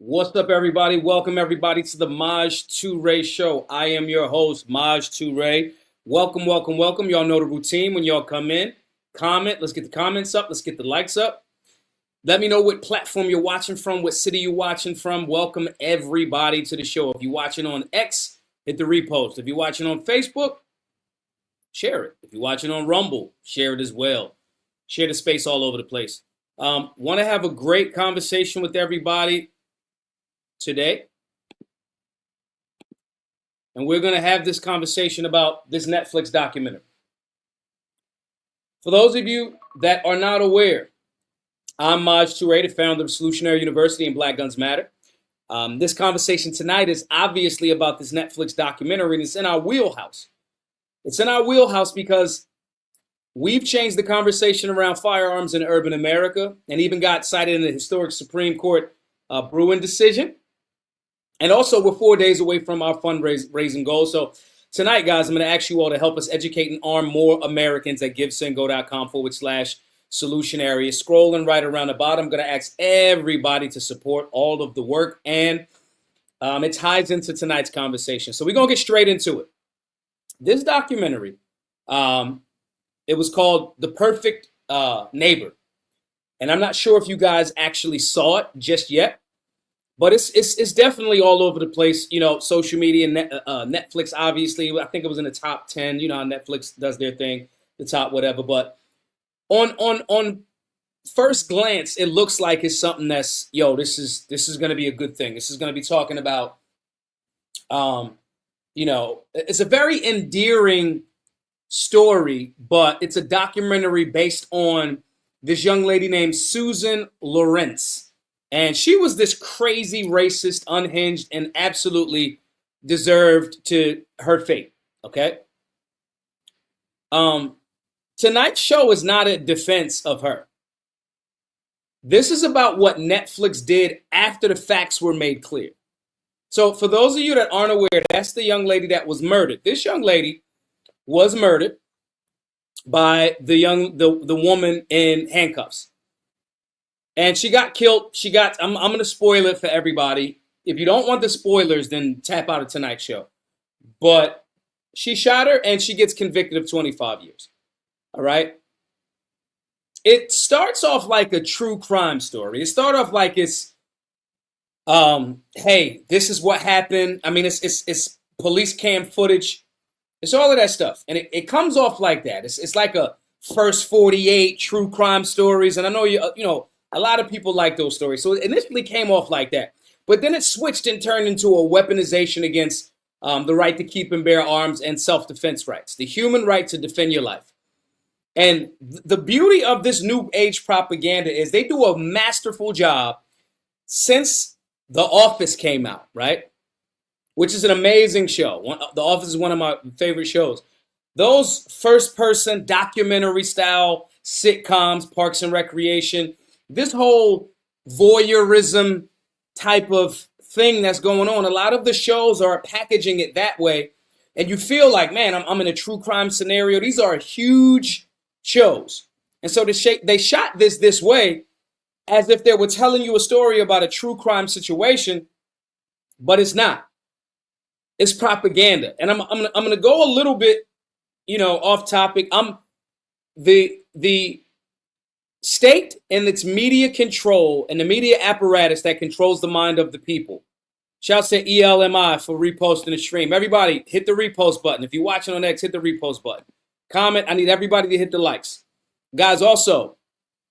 What's up, everybody? Welcome, everybody, to the Maj Toure Show. I am your host, Maj Toure. Welcome, welcome, welcome. Y'all know the routine when y'all come in. Comment. Let's get the comments up. Let's get the likes up. Let me know what platform you're watching from, what city you're watching from. Welcome, everybody, to the show. If you're watching on X, hit the repost. If you're watching on Facebook, share it. If you're watching on Rumble, share it as well. Share the space all over the place. Want to have a great conversation with everybody today, and we're going to have this conversation about this Netflix documentary. For those of you that are not aware, I'm Maj Toure, the founder of Solutionary University and Black Guns Matter. This conversation tonight is obviously about this Netflix documentary, and it's in our wheelhouse. It's in our wheelhouse because we've changed the conversation around firearms in urban America, and even got cited in the historic Supreme Court Bruin decision. And also, we're 4 days away from our fundraising goal. So tonight, guys, I'm going to ask you all to help us educate and arm more Americans at givesendgo.com/solutionary. It's scrolling right around the bottom. I'm going to ask everybody to support all of the work. And it ties into tonight's conversation. So we're going to get straight into it. This documentary, it was called The Perfect Neighbor. And I'm not sure if you guys actually saw it just yet. But it's definitely all over the place, you know, social media, Netflix, obviously. I think it was in the top 10, you know how Netflix does their thing, the top whatever. But on first glance, it looks like it's something that's, this is going to be a good thing. This is going to be talking about, it's a very endearing story, but it's a documentary based on this young lady named Susan Lorincz. And she was this crazy, racist, unhinged, and absolutely deserved to her fate, okay? Tonight's show is not a defense of her. This is about what Netflix did after the facts were made clear. So for those of you that aren't aware, that's the young lady that was murdered. This young lady was murdered by the woman in handcuffs. And she got killed. I'm going to spoil it for everybody. If you don't want the spoilers, then tap out of tonight's show. But she shot her and she gets convicted of 25 years. All right. It starts off like a true crime story. It starts off like it's, hey, this is what happened. I mean, it's police cam footage. It's all of that stuff. And it comes off like that. It's like a first 48 true crime stories. And I know a lot of people like those stories. So it initially came off like that. But then it switched and turned into a weaponization against the right to keep and bear arms and self-defense rights, the human right to defend your life. And the beauty of this new age propaganda is they do a masterful job since The Office came out, right? Which is an amazing show. The Office is one of my favorite shows. Those first-person documentary-style sitcoms, Parks and Recreation, this whole voyeurism type of thing that's going on, a lot of the shows are packaging it that way. And you feel like, man, I'm in a true crime scenario. These are huge shows. And so they shot this way as if they were telling you a story about a true crime situation, but it's not. It's propaganda. And I'm gonna go a little bit, off topic. The state and its media control and the media apparatus that controls the mind of the people. Shouts to ELMI for reposting the stream. Everybody, hit the repost button. If you're watching on X, hit the repost button. Comment. I need everybody to hit the likes. Guys, also,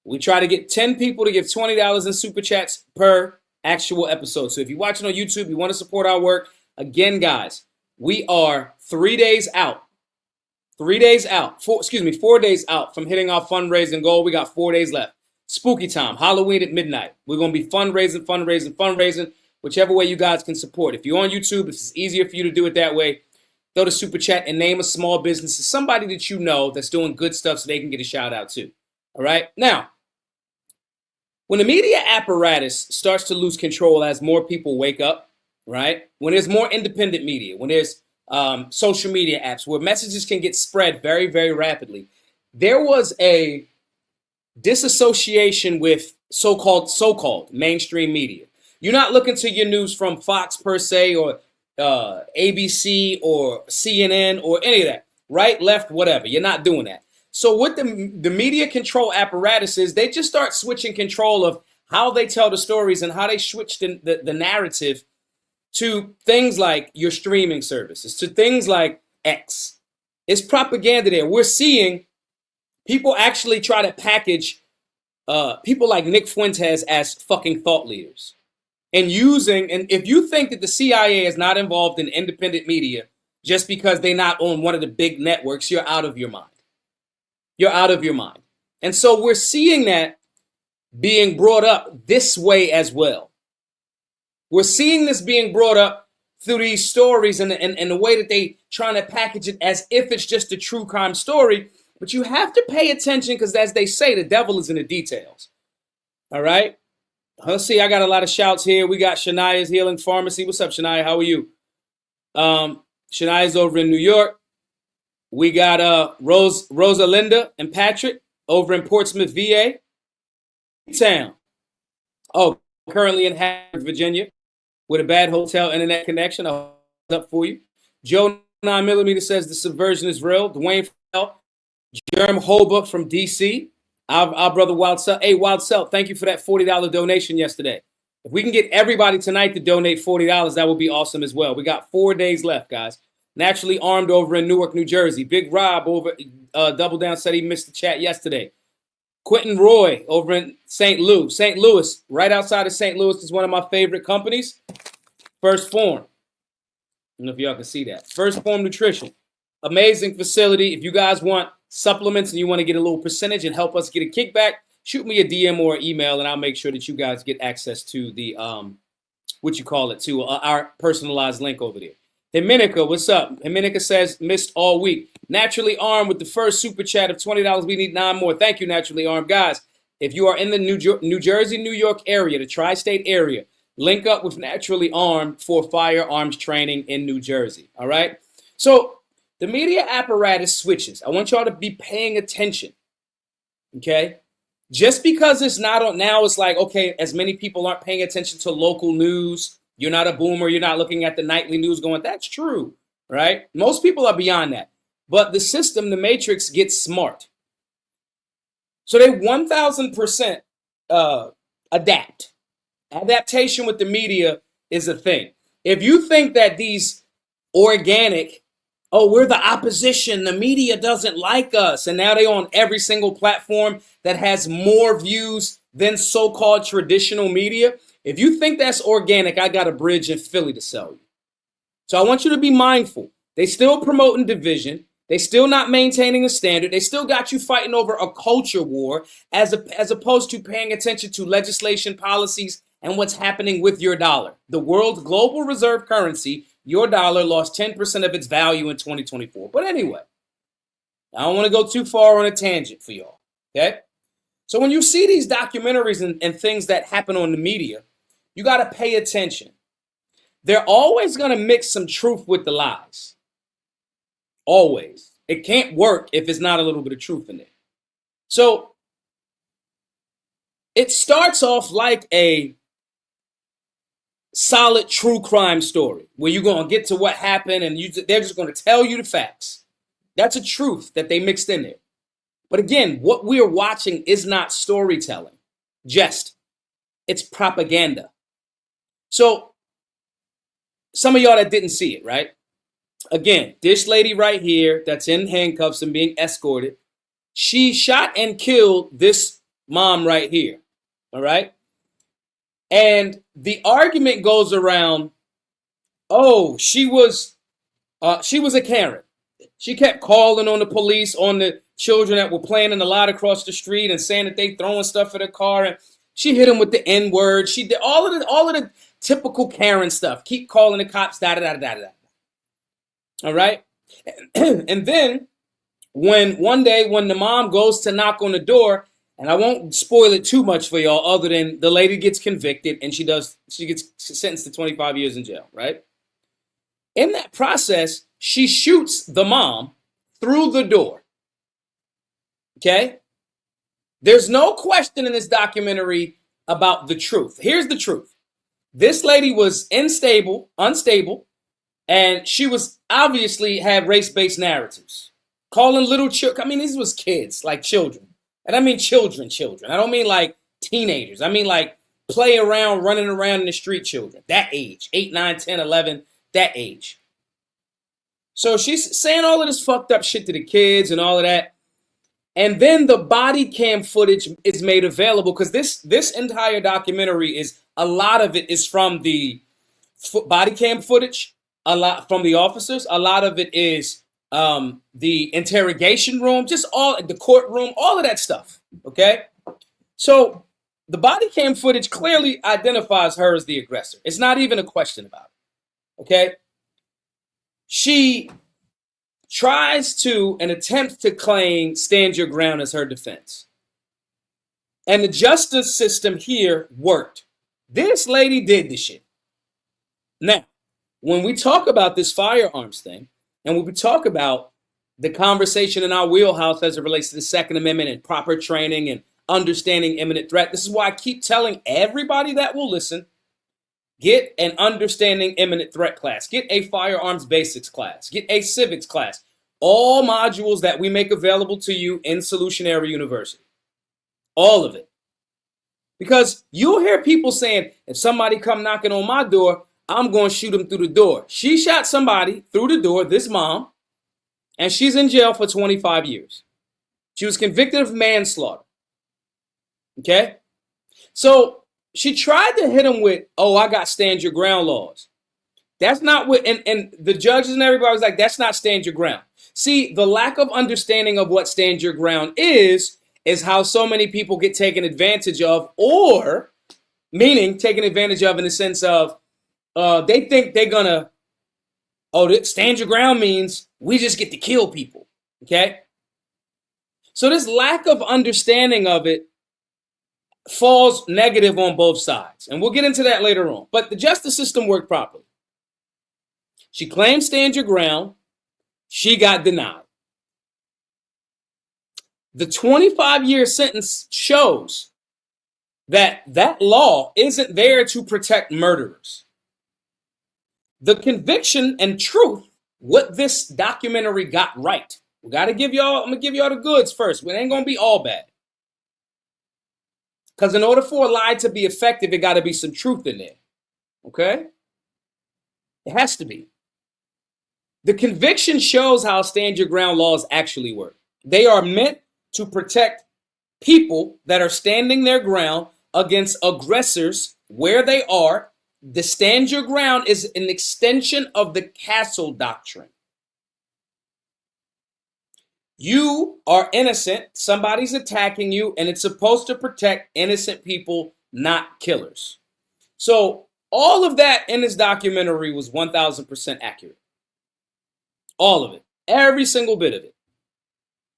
we try to get 10 people to give $20 in super chats per actual episode. So if you're watching on YouTube, you want to support our work, again, guys, we are 3 days out. 4 days out from hitting our fundraising goal. We got 4 days left. Spooky time, Halloween at midnight. We're going to be fundraising, whichever way you guys can support. If you're on YouTube, it's easier for you to do it that way. Throw the super chat and name a small business to somebody that you know that's doing good stuff so they can get a shout out too. All right. Now, when the media apparatus starts to lose control as more people wake up, right? When there's more independent media, when there's social media apps where messages can get spread very, very rapidly. There was a disassociation with so-called mainstream media. You're not looking to your news from Fox per se, or ABC or CNN or any of that. Right, left, whatever. You're not doing that. So what the media control apparatus is, they just start switching control of how they tell the stories and how they switch the narrative to things like your streaming services, to things like X. It's propaganda there. We're seeing people actually try to package people like Nick Fuentes as fucking thought leaders. And if you think that the CIA is not involved in independent media just because they're not on one of the big networks, you're out of your mind. You're out of your mind. And so we're seeing that being brought up this way as well. We're seeing this being brought up through these stories and the way that they trying to package it as if it's just a true crime story. But you have to pay attention because, as they say, the devil is in the details. All right? Let's see. I got a lot of shouts here. We got Shania's Healing Pharmacy. What's up, Shania? How are you? Shania's over in New York. We got Rosalinda and Patrick over in Portsmouth, VA. Town. Oh, currently in Harrisburg, Virginia, with a bad hotel internet connection. I'll up for you. Joe 9mm says the subversion is real. Dwayne Jerem Holbrook from DC. Our brother Wild Self. Hey, Wild Self, thank you for that $40 donation yesterday. If we can get everybody tonight to donate $40, that would be awesome as well. We got 4 days left, guys. Naturally Armed over in Newark, New Jersey. Big Rob over Double Down said he missed the chat yesterday. Quentin Roy over in St. Louis. St. Louis, right outside of St. Louis, is one of my favorite companies. First Form. I don't know if y'all can see that. First Form Nutrition. Amazing facility. If you guys want supplements and you want to get a little percentage and help us get a kickback, shoot me a DM or an email and I'll make sure that you guys get access to the, our personalized link over there. Dominica, what's up? Dominica says, missed all week. Naturally Armed with the first super chat of $20. We need 9 more. Thank you, Naturally Armed. Guys, if you are in the New Jersey, New York area, the tri-state area, link up with Naturally Armed for firearms training in New Jersey. All right? So the media apparatus switches. I want y'all to be paying attention. Okay? Just because it's not on now, it's like, okay, as many people aren't paying attention to local news. You're not a boomer. You're not looking at the nightly news going, that's true, right? Most people are beyond that. But the system, the matrix, gets smart. So they 1,000% adapt. Adaptation with the media is a thing. If you think that these organic, we're the opposition, the media doesn't like us, and now they're on every single platform that has more views than so-called traditional media. If you think that's organic, I got a bridge in Philly to sell you. So I want you to be mindful. They still promoting division. They still not maintaining a standard. They still got you fighting over a culture war as opposed to paying attention to legislation, policies, and what's happening with your dollar. The world's global reserve currency, your dollar, lost 10% of its value in 2024. But anyway, I don't want to go too far on a tangent for y'all, okay? So when you see these documentaries and things that happen on the media, you got to pay attention. They're always going to mix some truth with the lies. Always. It can't work if it's not a little bit of truth in there. So it starts off like a solid true crime story where you're going to get to what happened and they're just going to tell you the facts. That's a truth that they mixed in there. But again, what we are watching is not storytelling. It's propaganda. So some of y'all that didn't see it, right? Again, this lady right here that's in handcuffs and being escorted, she shot and killed this mom right here. All right. And the argument goes around, she was a Karen. She kept calling on the police, on the children that were playing in the lot across the street and saying that they throwing stuff at her car. And she hit him with the N-word. She did all of the typical Karen stuff. Keep calling the cops, da-da-da-da-da-da. All right? And then one day when the mom goes to knock on the door, and I won't spoil it too much for y'all other than the lady gets convicted and she gets sentenced to 25 years in jail, right? In that process, she shoots the mom through the door. Okay? There's no question in this documentary about the truth. Here's the truth. This lady was unstable, and she was obviously had race-based narratives. Calling little children, I mean, these was kids, like children. And I mean children. I don't mean like teenagers. I mean like play around, running around in the street children. That age, 8, 9, 10, 11, that age. So she's saying all of this fucked up shit to the kids and all of that. And then the body cam footage is made available because this entire documentary is, a lot of it is from the body cam footage, a lot from the officers. A lot of it is the interrogation room, just all the courtroom, all of that stuff. Okay. So the body cam footage clearly identifies her as the aggressor. It's not even a question about it. Okay. She tries to and attempts to claim stand your ground as her defense. And the justice system here worked. This lady did this shit. Now, when we talk about this firearms thing, and when we talk about the conversation in our wheelhouse as it relates to the Second Amendment and proper training and understanding imminent threat, this is why I keep telling everybody that will listen, get an understanding imminent threat class, get a firearms basics class, get a civics class, all modules that we make available to you in Solutionary University. All of it. Because you'll hear people saying, if somebody come knocking on my door, I'm going to shoot them through the door. She shot somebody through the door, this mom, and she's in jail for 25 years. She was convicted of manslaughter. Okay? So she tried to hit him with, oh, I got stand your ground laws. That's not what, and the judges and everybody was like, that's not stand your ground. See, the lack of understanding of what stand your ground is how so many people get taken advantage of, or meaning taken advantage of in the sense of they think they're gonna, stand your ground means we just get to kill people. Okay. So this lack of understanding of it falls negative on both sides. And we'll get into that later on. But the justice system worked properly. She claimed stand your ground. She got denied. The 25-year sentence shows that that law isn't there to protect murderers. The conviction and truth, what this documentary got right. I'm going to give y'all the goods first. It ain't going to be all bad. Because in order for a lie to be effective, it got to be some truth in there. Okay? It has to be. The conviction shows how stand your ground laws actually work. They are meant to protect people that are standing their ground against aggressors where they are. The stand your ground is an extension of the castle doctrine. You are innocent, somebody's attacking you, and it's supposed to protect innocent people, not killers. So all of that in this documentary was 1000% accurate. All of it. Every single bit of it.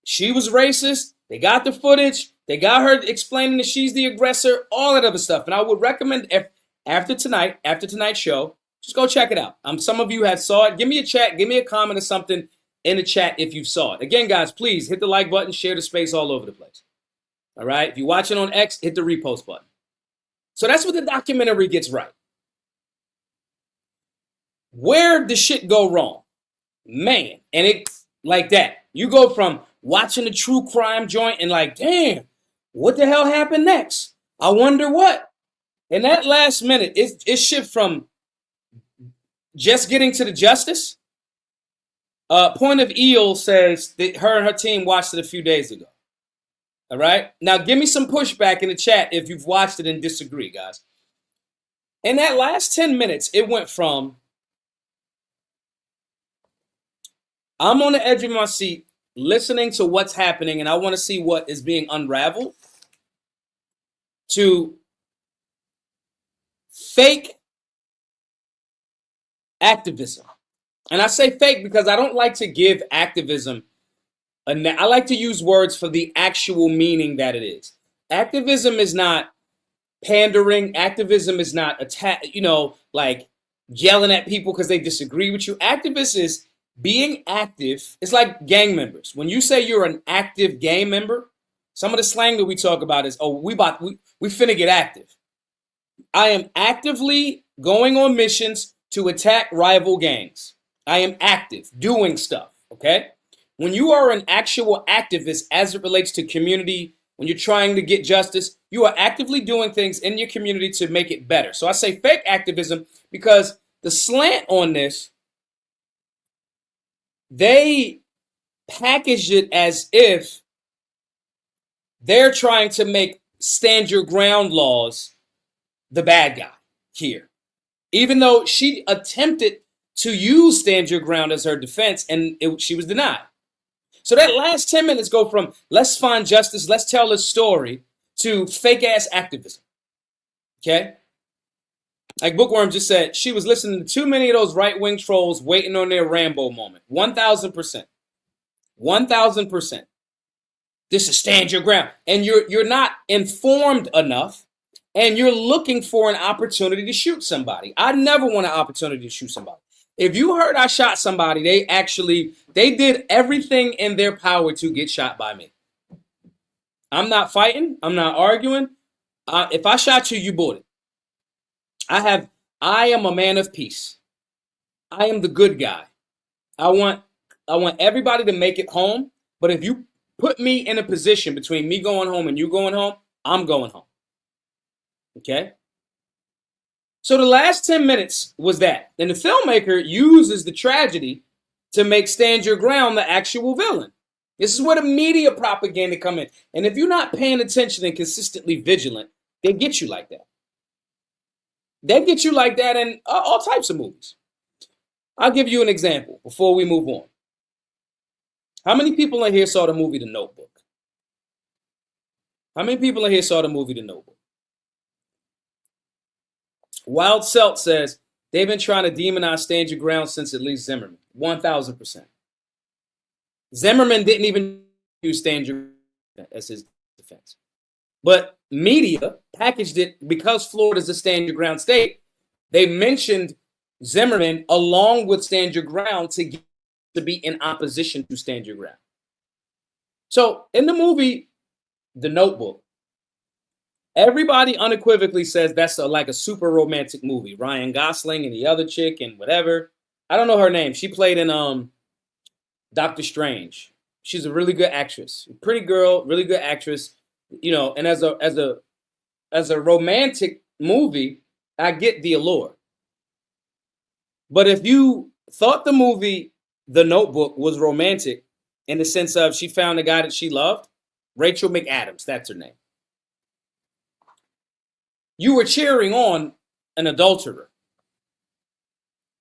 She was racist. They got the footage. They got her explaining that she's the aggressor, all that other stuff. And I would recommend after tonight's show, just go check it out. Some of you have saw it. Give me a chat. Give me a comment or something in the chat if you saw it. Again, guys, please hit the like button, share the space all over the place. All right. If you're watching on X, hit the repost button. So that's what the documentary gets right. Where did shit go wrong? Man, and it's like that. You go from watching a true crime joint and like, damn, what the hell happened next? I wonder what. In that last minute, it shift from just getting to the justice. Point of Eel says that her and her team watched it a few days ago. All right. Now, give me some pushback in the chat if you've watched it and disagree, guys. In that last 10 minutes, it went from I'm on the edge of my seat listening to what's happening and I want to see what is being unraveled to fake activism. And I say fake because I don't like to give activism I like to use words for the actual meaning that it is. Activism is not pandering. Activism is not like yelling at people because they disagree with you. Activist is being active. It's like gang members. When you say you're an active gang member, some of the slang that we talk about is, we finna get active. I am actively going on missions to attack rival gangs. I am active, doing stuff, okay? When you are an actual activist as it relates to community, when you're trying to get justice, you are actively doing things in your community to make it better. So I say fake activism because the slant on this, they packaged it as if they're trying to make stand your ground laws the bad guy here. Even though she attempted to use stand your ground as her defense and she was denied. So that last 10 minutes go from let's find justice, let's tell a story, to fake ass activism. Okay? Like Bookworm just said, she was listening to too many of those right-wing trolls waiting on their Rambo moment. 1,000%. 1,000%. This is stand your ground. And you're not informed enough, and you're looking for an opportunity to shoot somebody. I never want an opportunity to shoot somebody. If you heard I shot somebody, they did everything in their power to get shot by me. I'm not fighting. I'm not arguing. If I shot you, you bought it. I am a man of peace. I am the good guy. I want everybody to make it home. But if you put me in a position between me going home and you going home, I'm going home. Okay? So the last 10 minutes was that. And the filmmaker uses the tragedy to make Stand Your Ground the actual villain. This is where the media propaganda come in. And if you're not paying attention and consistently vigilant, they get you like that. They get you like that in all types of movies. I'll give you an example before we move on. How many people in here saw the movie The Notebook? How many people in here saw the movie The Notebook? Wild Selt says they've been trying to demonize Stand Your Ground since at least Zimmerman. 1,000%. Zimmerman didn't even use Stand Your Ground as his defense. But media packaged it because Florida's a Stand Your Ground state. They mentioned Zimmerman along with Stand Your Ground to be in opposition to Stand Your Ground. So in the movie The Notebook, everybody unequivocally says that's like a super romantic movie. Ryan Gosling and the other chick and whatever. I don't know her name. She played in Doctor Strange. She's a really good actress. Pretty girl, really good actress. You know, and as a romantic movie, I get the allure. But if you thought the movie The Notebook was romantic in the sense of she found a guy that she loved, Rachel McAdams, that's her name. You were cheering on an adulterer.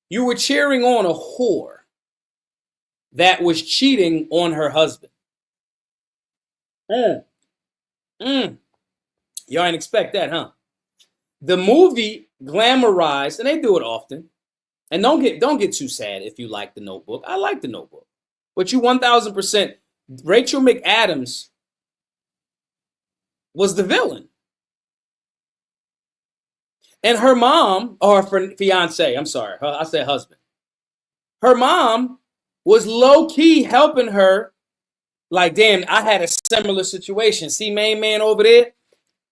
You were cheering on a whore that was cheating on her husband. Y'all ain't expect that, huh? The movie glamorized, and they do it often. And don't get too sad if you like The Notebook. I like The Notebook. But you 1,000%, Rachel McAdams was the villain. And her mom, or her fiance, I'm sorry, I said husband. Her mom was low-key helping her. Like, damn, I had a similar situation. See, main man over there?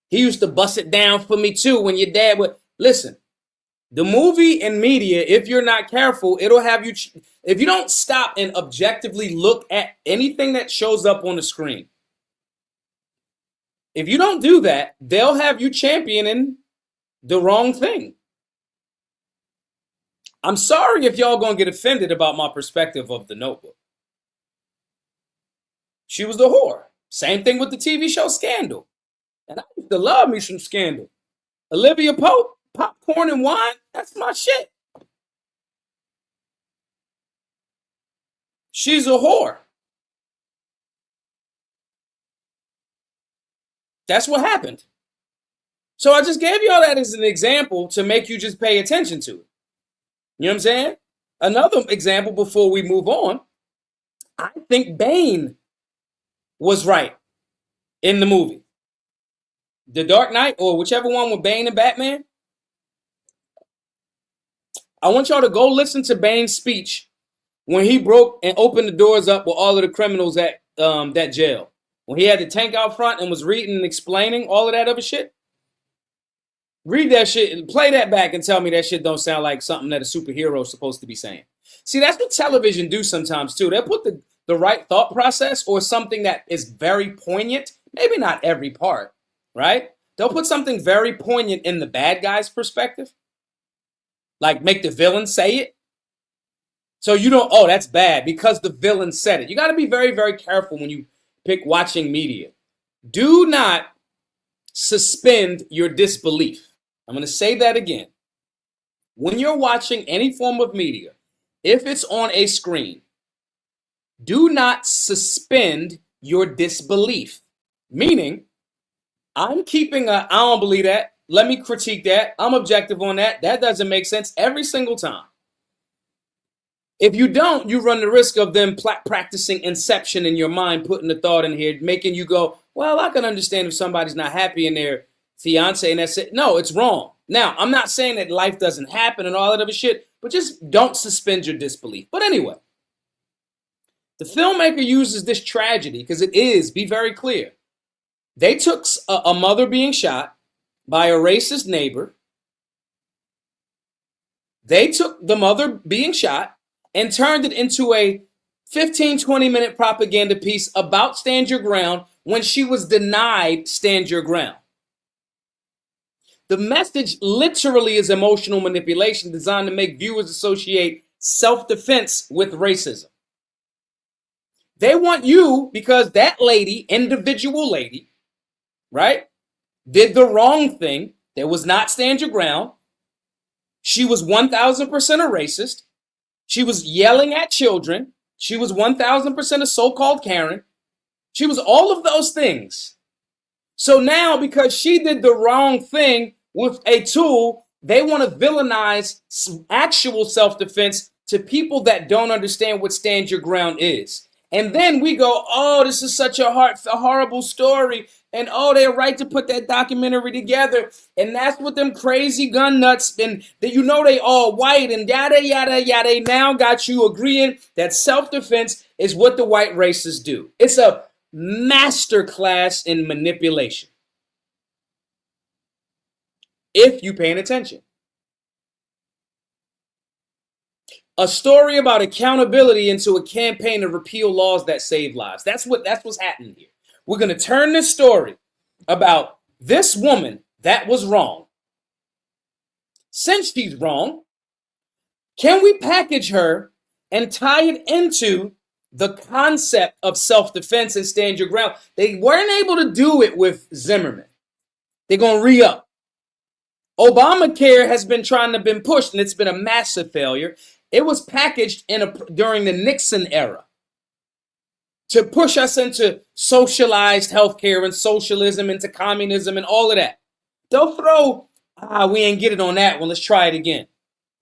He used to bust it down for me too when your dad would. Listen, the movie and media, if you're not careful, it'll have you. If you don't stop and objectively look at anything that shows up on the screen, if you don't do that, they'll have you championing the wrong thing. I'm sorry if y'all gonna get offended about my perspective of The Notebook. She was the whore. Same thing with the TV show Scandal. And I used to love me some Scandal. Olivia Pope, popcorn and wine, that's my shit. She's a whore. That's what happened. So I just gave y'all that as an example to make you just pay attention to it. You know what I'm saying? Another example before we move on, I think Bane was right in the movie. The Dark Knight, or whichever one with Bane and Batman. I want y'all to go listen to Bane's speech when he broke and opened the doors up with all of the criminals at that jail. When he had the tank out front and was reading and explaining all of that other shit. Read that shit and play that back and tell me that shit don't sound like something that a superhero is supposed to be saying. See, that's what television do sometimes too. They'll put the right thought process or something that is very poignant, maybe not every part, right? They'll put something very poignant in the bad guy's perspective, like make the villain say it. So you don't, oh, that's bad because the villain said it. You got to be very, very careful when you pick watching media. Do not suspend your disbelief. I'm going to say that again. When you're watching any form of media, if it's on a screen, do not suspend your disbelief. Meaning, I'm keeping I don't believe that. Let me critique that. I'm objective on that. That doesn't make sense every single time. If you don't, you run the risk of them practicing inception in your mind, putting the thought in here, making you go, well, I can understand if somebody's not happy in their fiance and that's it. No, it's wrong. Now, I'm not saying that life doesn't happen and all that other shit, but just don't suspend your disbelief. But anyway, the filmmaker uses this tragedy because it is, be very clear. They took a mother being shot by a racist neighbor. They took the mother being shot and turned it into a 15, 20-minute propaganda piece about stand your ground when she was denied stand your ground. The message literally is emotional manipulation designed to make viewers associate self-defense with racism. They want you, because that lady, individual lady, right, did the wrong thing. There was not stand your ground. She was 1,000% a racist. She was yelling at children. She was 1,000% a so-called Karen. She was all of those things. So now, because she did the wrong thing with a tool, they want to villainize actual self-defense to people that don't understand what stand your ground is. And then we go, oh, this is such a horrible story. And oh, they're right to put that documentary together. And that's what them crazy gun nuts, and that you know they all white and yada, yada, yada. They now got you agreeing that self-defense is what the white racists do. It's a masterclass in manipulation. If you're paying attention. A story about accountability into a campaign to repeal laws that save lives. That's what's happening here. We're going to turn this story about this woman that was wrong. Since she's wrong, can we package her and tie it into the concept of self-defense and stand your ground? They weren't able to do it with Zimmerman. They're going to re-up. Obamacare has been pushed, and it's been a massive failure. It was packaged during the Nixon era to push us into socialized healthcare and socialism, into communism and all of that. They'll throw, we ain't get it on that one. Let's try it again.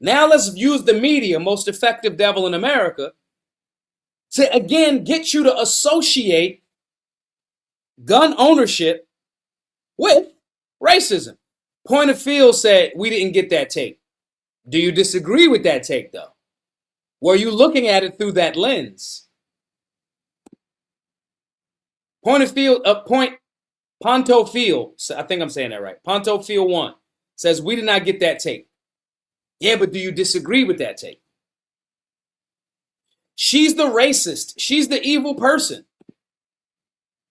Now let's use the media, most effective devil in America, to again get you to associate gun ownership with racism. Point of Field said, we didn't get that take. Do you disagree with that take, though? Were you looking at it through that lens? Ponto Field, I think I'm saying that right. Ponto Field 1 says, we did not get that take. Yeah, but do you disagree with that take? She's the racist. She's the evil person.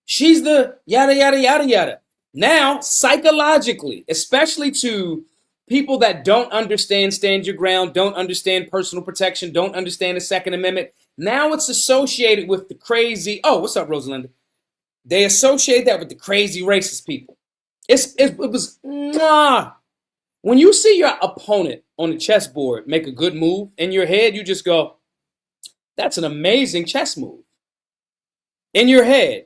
She's the yada, yada, yada, yada. Now, psychologically, especially to people that don't understand stand your ground, don't understand personal protection, don't understand the Second Amendment, now it's associated with the crazy, oh, what's up, Rosalinda? They associate that with the crazy racist people. It was, when you see your opponent on the chessboard make a good move in your head, you just go, that's an amazing chess move. In your head.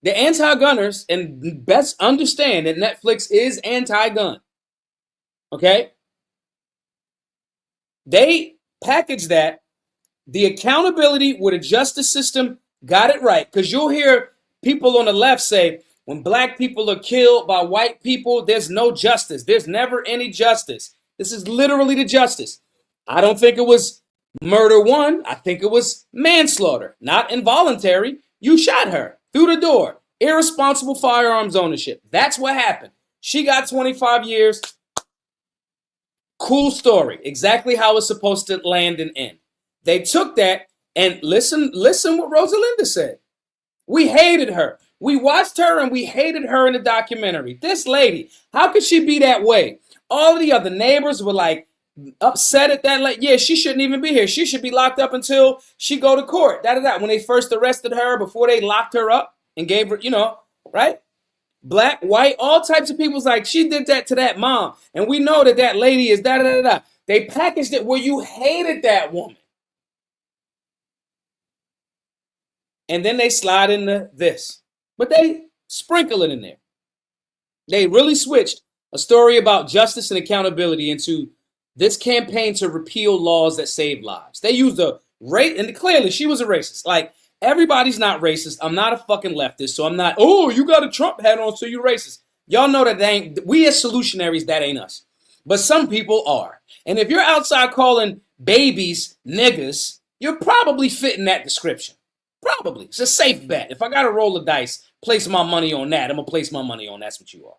The anti-gunners, and best understand that Netflix is anti-gun. Okay? They package that, the accountability where the justice system got it right. Because you'll hear people on the left say, when black people are killed by white people, there's no justice. There's never any justice. This is literally the justice. I don't think it was murder one. I think it was manslaughter, not involuntary. You shot her through the door. Irresponsible firearms ownership. That's what happened. She got 25 years. Cool story. Exactly how it's supposed to land and end. They took that and listen what Rosalinda said. We hated her. We watched her and we hated her in the documentary. This lady, how could she be that way? All the other neighbors were like upset at that. Like, yeah, she shouldn't even be here. She should be locked up until she go to court. When they first arrested her, before they locked her up and gave her, right? Black, white, all types of people's like, she did that to that mom. And we know that lady is da-da-da-da. They packaged it where you hated that woman. And then they slide into this. But they sprinkle it in there. They really switched a story about justice and accountability into this campaign to repeal laws that save lives. They used a race, and clearly she was a racist. Like, everybody's not racist. I'm not a fucking leftist, so I'm not, oh, you got a Trump hat on, so you're racist. Y'all know that we as solutionaries, that ain't us. But some people are. And if you're outside calling babies niggas, you're probably fitting that description. Probably. It's a safe bet. If I got to roll the dice, place my money on that. I'm going to place my money on that's what you are.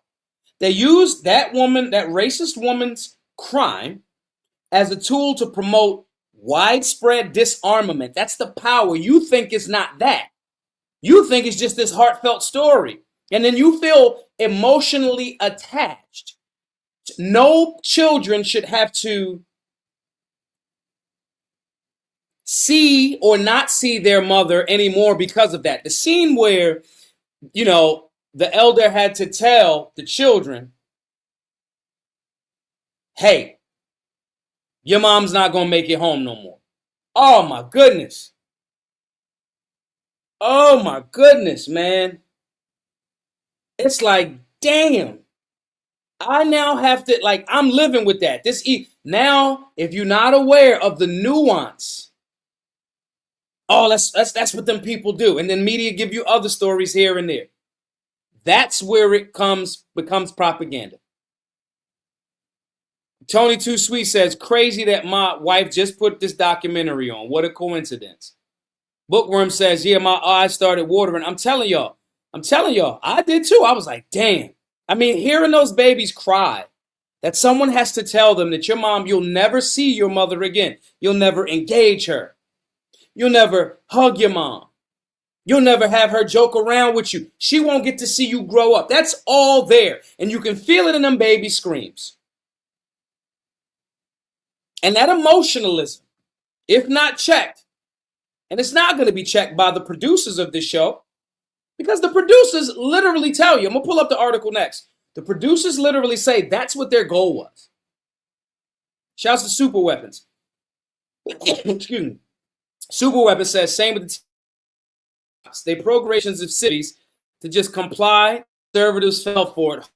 They used that woman, that racist woman's crime, as a tool to promote widespread disarmament. That's the power. You think it's not that. You think it's just this heartfelt story. And then you feel emotionally attached. No children should have to see or not see their mother anymore because of that. The scene where, the elder had to tell the children, hey, your mom's not going to make it home no more. Oh my goodness. Oh my goodness, man. It's like, damn. I now have to, I'm living with that. Now, if you're not aware of the nuance, oh, that's what them people do. And then media give you other stories here and there. That's where it becomes propaganda. Tony Too Sweet says, crazy that my wife just put this documentary on. What a coincidence. Bookworm says, yeah, my eyes started watering. I'm telling y'all, I did too. I was like, damn. I mean, hearing those babies cry, that someone has to tell them that your mom, you'll never see your mother again. You'll never engage her. You'll never hug your mom. You'll never have her joke around with you. She won't get to see you grow up. That's all there. And you can feel it in them baby screams. And that emotionalism, if not checked, and it's not going to be checked by the producers of this show, because the producers literally tell you, I'm going to pull up the article next. The producers literally say that's what their goal was. Shouts to Super Weapons. Excuse me. Super Weapons says, same with the they programs of cities to just comply. Conservatives fell for it.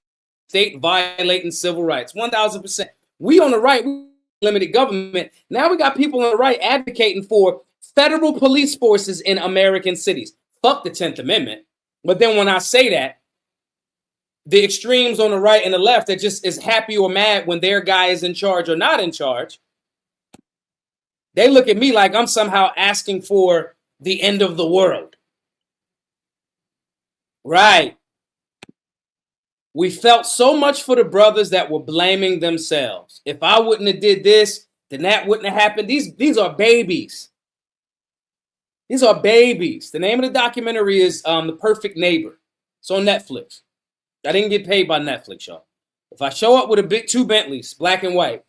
State violating civil rights. 1,000%. We on the right, we limited government. Now we got people on the right advocating for federal police forces in American cities. Fuck the 10th Amendment. But then when I say that, the extremes on the right and the left that just is happy or mad when their guy is in charge or not in charge, they look at me like I'm somehow asking for the end of the world. Right. We felt so much for the brothers that were blaming themselves. If I wouldn't have did this, then that wouldn't have happened. These are babies. These are babies. The name of the documentary is The Perfect Neighbor. It's on Netflix. I didn't get paid by Netflix, y'all. If I show up with two Bentleys, black and white,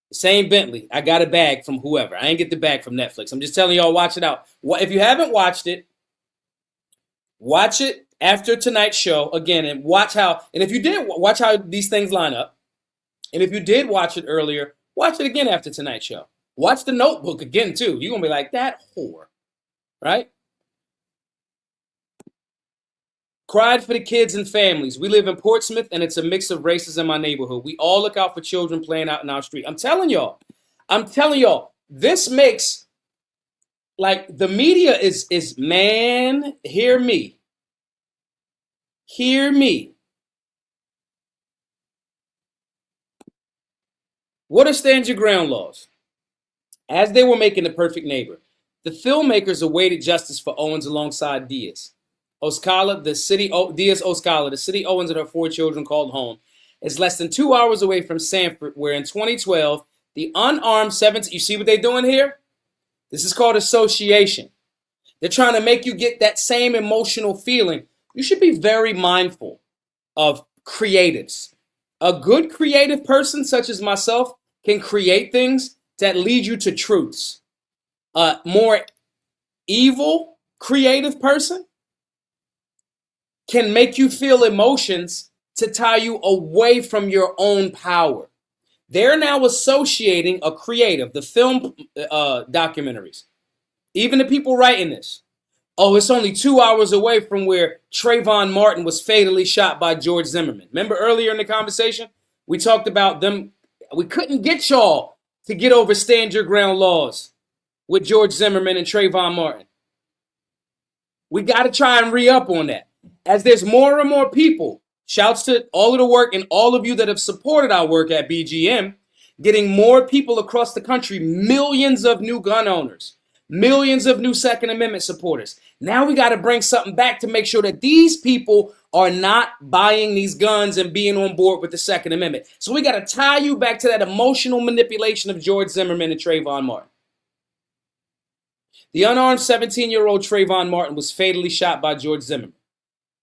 the same Bentley, I got a bag from whoever. I ain't get the bag from Netflix. I'm just telling y'all, watch it out. If you haven't watched it, watch it after tonight's show again, and watch how, and if you did, watch how these things line up. And if you did watch it earlier, watch it again after tonight's show. Watch The Notebook again, too. You're going to be like, that whore, right? Cried for the kids and families. We live in Portsmouth, and it's a mix of races in my neighborhood. We all look out for children playing out in our street. I'm telling y'all, this makes, the media is man, hear me. Hear me. What are stand your ground laws? As they were making The Perfect Neighbor, the filmmakers awaited justice for Owens alongside Diaz. Oscala, the city, Diaz Oscala, the city owns and her 4 children called home, is less than 2 hours away from Sanford, where in 2012, the unarmed 17, you see what they're doing here? This is called association. They're trying to make you get that same emotional feeling. You should be very mindful of creatives. A good creative person, such as myself, can create things that lead you to truths. A more evil creative person can make you feel emotions to tie you away from your own power. They're now associating a creative, the film documentaries, even the people writing this. Oh, it's only 2 hours away from where Trayvon Martin was fatally shot by George Zimmerman. Remember earlier in the conversation, we talked about them. We couldn't get y'all to get over stand your ground laws with George Zimmerman and Trayvon Martin. We got to try and re-up on that. As there's more and more people, shouts to all of the work and all of you that have supported our work at BGM, getting more people across the country, millions of new gun owners, millions of new Second Amendment supporters. Now we got to bring something back to make sure that these people are not buying these guns and being on board with the Second Amendment. So we got to tie you back to that emotional manipulation of George Zimmerman and Trayvon Martin. The unarmed 17-year-old Trayvon Martin was fatally shot by George Zimmerman.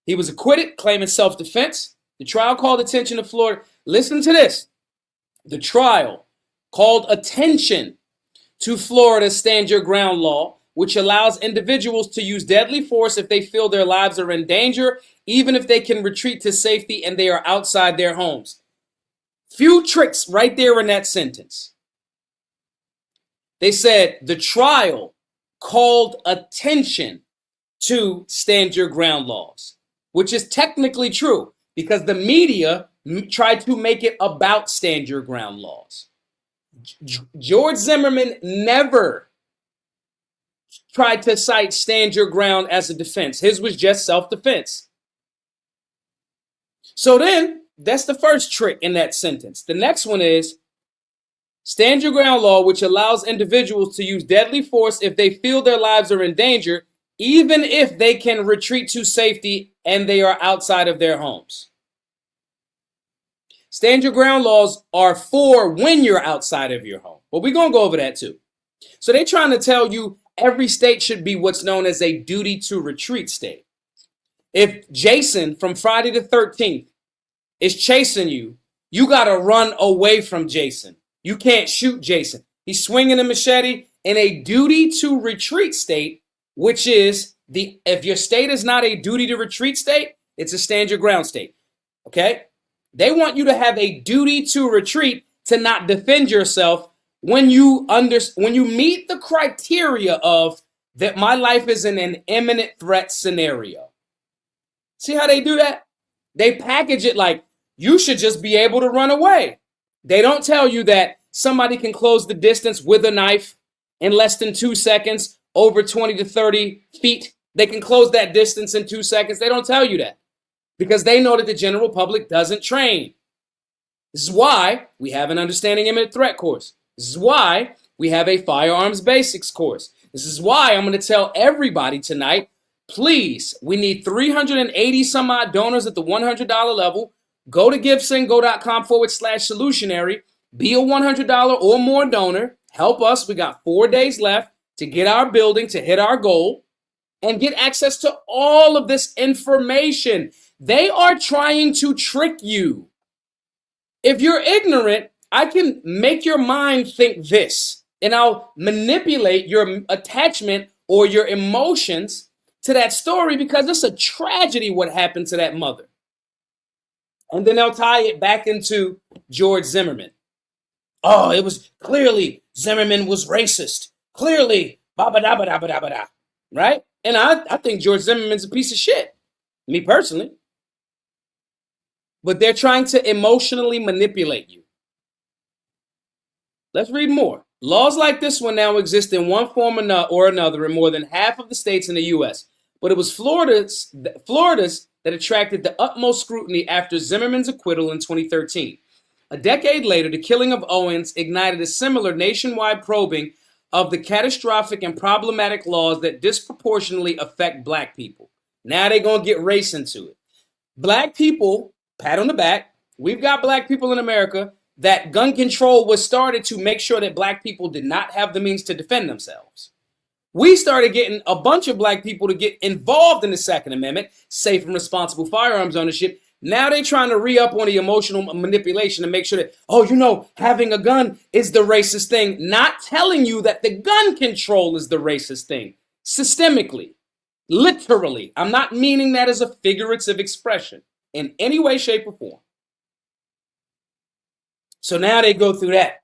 He was acquitted, claiming self-defense. The trial called attention to Florida. Listen to this. The trial called attention to Florida's Stand Your Ground law, which allows individuals to use deadly force if they feel their lives are in danger, even if they can retreat to safety and they are outside their homes. Few tricks right there in that sentence. They said the trial called attention to Stand Your Ground laws, which is technically true because the media tried to make it about Stand Your Ground laws. George Zimmerman never tried to cite Stand Your Ground as a defense. His was just self-defense. So then, that's the first trick in that sentence. The next one is Stand Your Ground law, which allows individuals to use deadly force if they feel their lives are in danger, even if they can retreat to safety and they are outside of their homes. Stand Your Ground laws are for when you're outside of your home. But we're going to go over that too. So they're trying to tell you every state should be what's known as a duty to retreat state. If Jason from Friday the 13th is chasing you, you got to run away from Jason. You can't shoot Jason. He's swinging a machete in a duty to retreat state, which is if your state is not a duty to retreat state, it's a stand your ground state. Okay? They want you to have a duty to retreat to not defend yourself when you meet the criteria of that my life is in an imminent threat scenario. See how they do that? They package it like you should just be able to run away. They don't tell you that somebody can close the distance with a knife in less than 2 seconds, over 20 to 30 feet. They can close that distance in 2 seconds. They don't tell you that because they know that the general public doesn't train. This is why we have an understanding imminent threat course. This is why we have a firearms basics course. This is why I'm going to tell everybody tonight, please, we need 380 some odd donors at the $100 level. Go to givesendgo.com/solutionary. Be a $100 or more donor. Help us. We got 4 days left to get our building, to hit our goal, and get access to all of this information. They are trying to trick you. If you're ignorant, I can make your mind think this, and I'll manipulate your attachment or your emotions to that story because it's a tragedy what happened to that mother. And then they'll tie it back into George Zimmerman. Oh, it was clearly Zimmerman was racist. Clearly, ba-ba-da-ba-da-ba-da-ba-da. Right? And I think George Zimmerman's a piece of shit, me personally. But they're trying to emotionally manipulate you. Let's read more. Laws like this one now exist in one form or another in more than half of the states in the U.S. But it was Florida's that attracted the utmost scrutiny after Zimmerman's acquittal in 2013. A decade later, the killing of Owens ignited a similar nationwide probing of the catastrophic and problematic laws that disproportionately affect Black people. Now they're going to get race into it. Black people, pat on the back, we've got black people in America that gun control was started to make sure that black people did not have the means to defend themselves. We started getting a bunch of black people to get involved in the Second Amendment, safe and responsible firearms ownership. Now they're trying to re-up on the emotional manipulation to make sure that, oh, you know, having a gun is the racist thing. Not telling you that the gun control is the racist thing. Systemically, literally. I'm not meaning that as a figurative expression in any way, shape, or form. So now they go through that.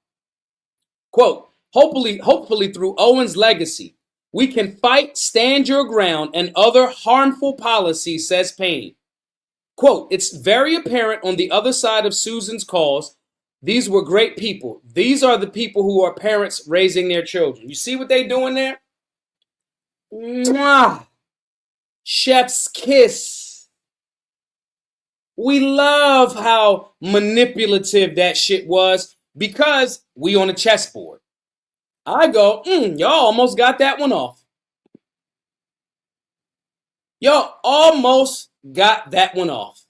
Quote, hopefully through Owen's legacy, we can fight stand your ground and other harmful policies, says Payne. Quote, it's very apparent on the other side of Susan's cause, these were great people. These are the people who are parents raising their children. You see what they doing there? Mwah! Chef's kiss. We love how manipulative that shit was because we on a chessboard. I go, y'all almost got that one off. Y'all almost got that one off.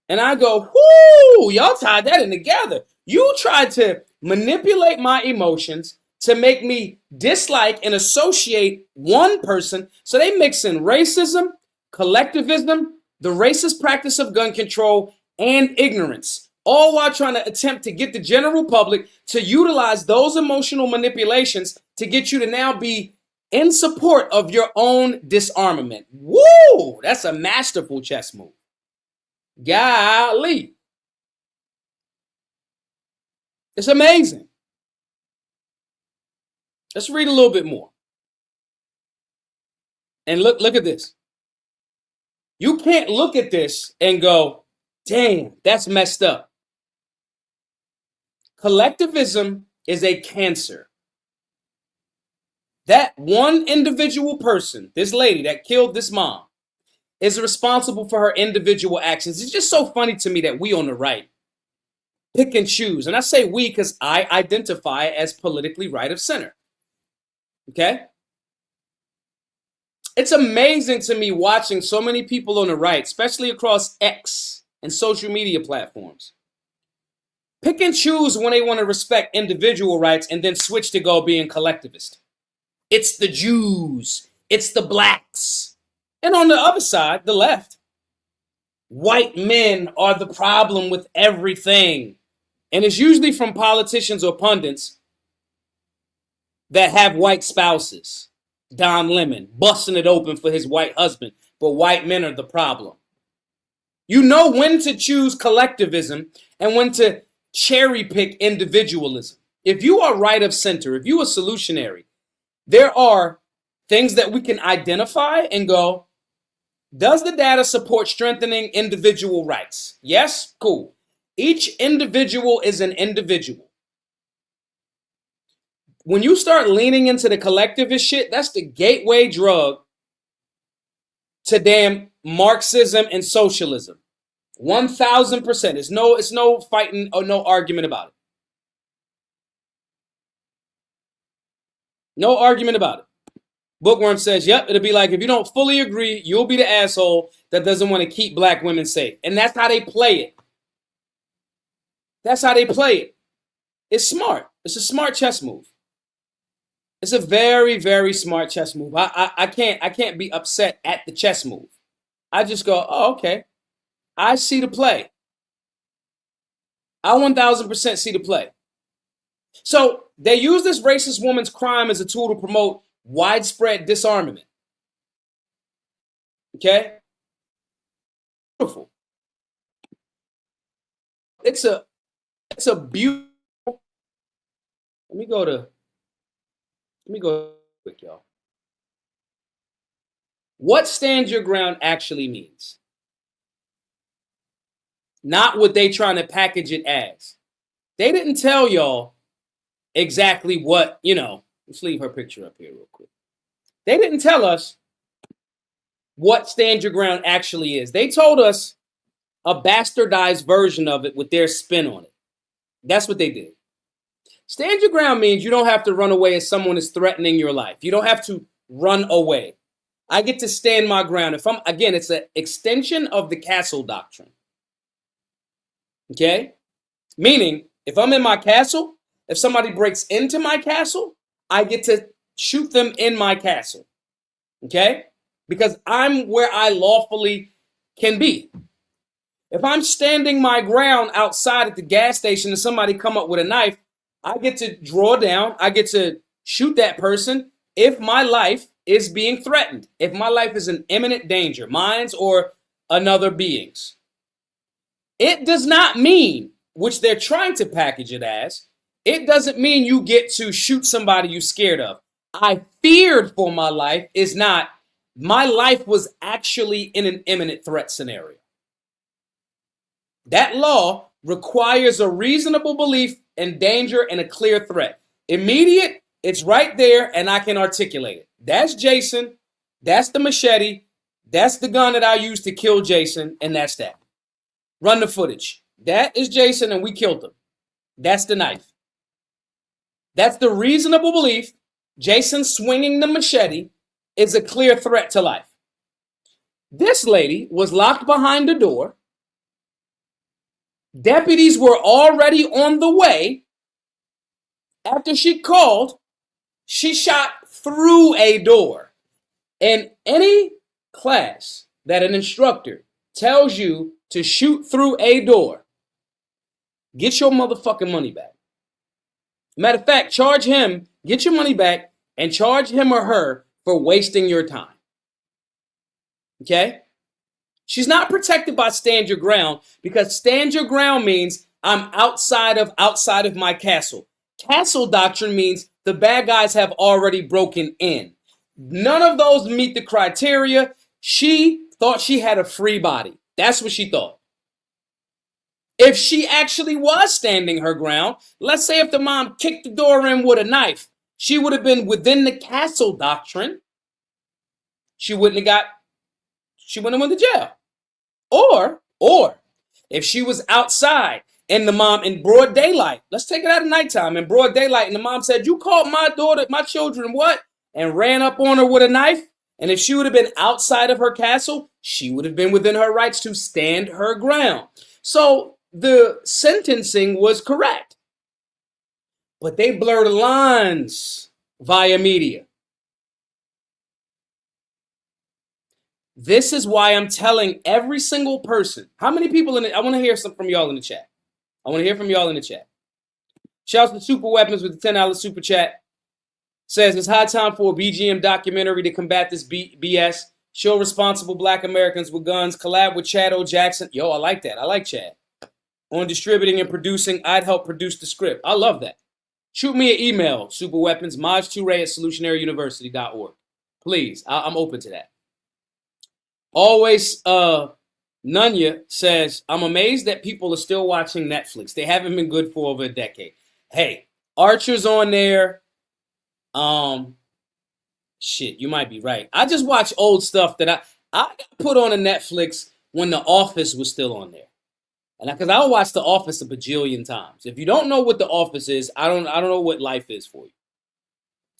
And I go, whoo, y'all tied that in together. You tried to manipulate my emotions to make me dislike and associate one person. So they mix in racism, collectivism, the racist practice of gun control, and ignorance, all while trying to attempt to get the general public to utilize those emotional manipulations to get you to now be in support of your own disarmament. Woo! That's a masterful chess move. Golly. It's amazing. Let's read a little bit more. And look at this. You can't look at this and go, damn, that's messed up. Collectivism is a cancer. That one individual person, this lady that killed this mom, is responsible for her individual actions. It's just so funny to me that we on the right pick and choose. And I say we because I identify as politically right of center. Okay? It's amazing to me watching so many people on the right, especially across X and social media platforms, pick and choose when they want to respect individual rights and then switch to go being collectivist. It's the Jews. It's the blacks. And on the other side, the left, white men are the problem with everything. And it's usually from politicians or pundits that have white spouses. Don Lemon busting it open for his white husband, but white men are the problem. You know when to choose collectivism and when to cherry pick individualism. If you are right of center, if you are solutionary, there are things that we can identify and go, does the data support strengthening individual rights? Yes? Cool. Each individual is an individual. When you start leaning into the collectivist shit, that's the gateway drug to damn Marxism and socialism. 1000%. It's no fighting or no argument about it. No argument about it. Bookworm says, yep, it'll be like if you don't fully agree, you'll be the asshole that doesn't want to keep black women safe. And that's how they play it. That's how they play it. It's smart. It's a smart chess move. It's a very, very smart chess move. I can't be upset at the chess move. I just go, oh, okay. I see the play. I 1000% see the play. So they use this racist woman's crime as a tool to promote widespread disarmament. Okay? Beautiful. It's a beautiful. Let me go quick, y'all. What stand your ground actually means. Not what they trying to package it as. They didn't tell y'all exactly what, let's leave her picture up here real quick. They didn't tell us what stand your ground actually is. They told us a bastardized version of it with their spin on it. That's what they did. Stand your ground means you don't have to run away if someone is threatening your life. You don't have to run away. I get to stand my ground. If I'm, again, it's an extension of the castle doctrine. Okay? Meaning, if I'm in my castle, if somebody breaks into my castle, I get to shoot them in my castle. Okay? Because I'm where I lawfully can be. If I'm standing my ground outside at the gas station and somebody come up with a knife, I get to draw down, I get to shoot that person if my life is being threatened, if my life is in imminent danger, mine's or another being's. It does not mean, which they're trying to package it as, it doesn't mean you get to shoot somebody you're scared of. I feared for my life is not, my life was actually in an imminent threat scenario. That law requires a reasonable belief in danger and a clear threat. Immediate, it's right there and I can articulate it. That's Jason. That's the machete. That's the gun that I used to kill Jason, and that's that. Run the footage. That is Jason and we killed him. That's the knife. That's the reasonable belief. Jason swinging the machete is a clear threat to life. This lady was locked behind the door. Deputies were already on the way. After she called, she shot through a door. In any class that an instructor tells you to shoot through a door, get your motherfucking money back. Matter of fact, charge him, get your money back, and charge him or her for wasting your time. Okay? She's not protected by stand your ground, because stand your ground means I'm outside of my castle. Castle doctrine means the bad guys have already broken in. None of those meet the criteria. She thought she had a free body. That's what she thought. If she actually was standing her ground, let's say if the mom kicked the door in with a knife, she would have been within the castle doctrine. She wouldn't have went to jail. Or if she was outside and the mom in broad daylight, let's take it out of nighttime, in broad daylight, and the mom said, "You called my daughter, my children, what?" and ran up on her with a knife. And if she would have been outside of her castle, she would have been within her rights to stand her ground. So the sentencing was correct. But they blur the lines via media. This is why I'm telling every single person. How many people in it? I want to hear some from y'all in the chat. Shouts to Super Weapons with the $10 super chat. Says it's high time for a BGM documentary to combat this BS. Show responsible Black Americans with guns. Collab with Chad O. Jackson. Yo, I like that. I like Chad. On distributing and producing, I'd help produce the script. I love that. Shoot me an email, superweapons, maj2ray@solutionaryuniversity.org. Please, I'm open to that. Always, Nunya says, I'm amazed that people are still watching Netflix. They haven't been good for over a decade. Hey, Archer's on there. Shit, you might be right. I just watch old stuff that I got put on a Netflix when The Office was still on there. And because I'll watch The Office a bajillion times. If you don't know what The Office is, I don't know what life is for you.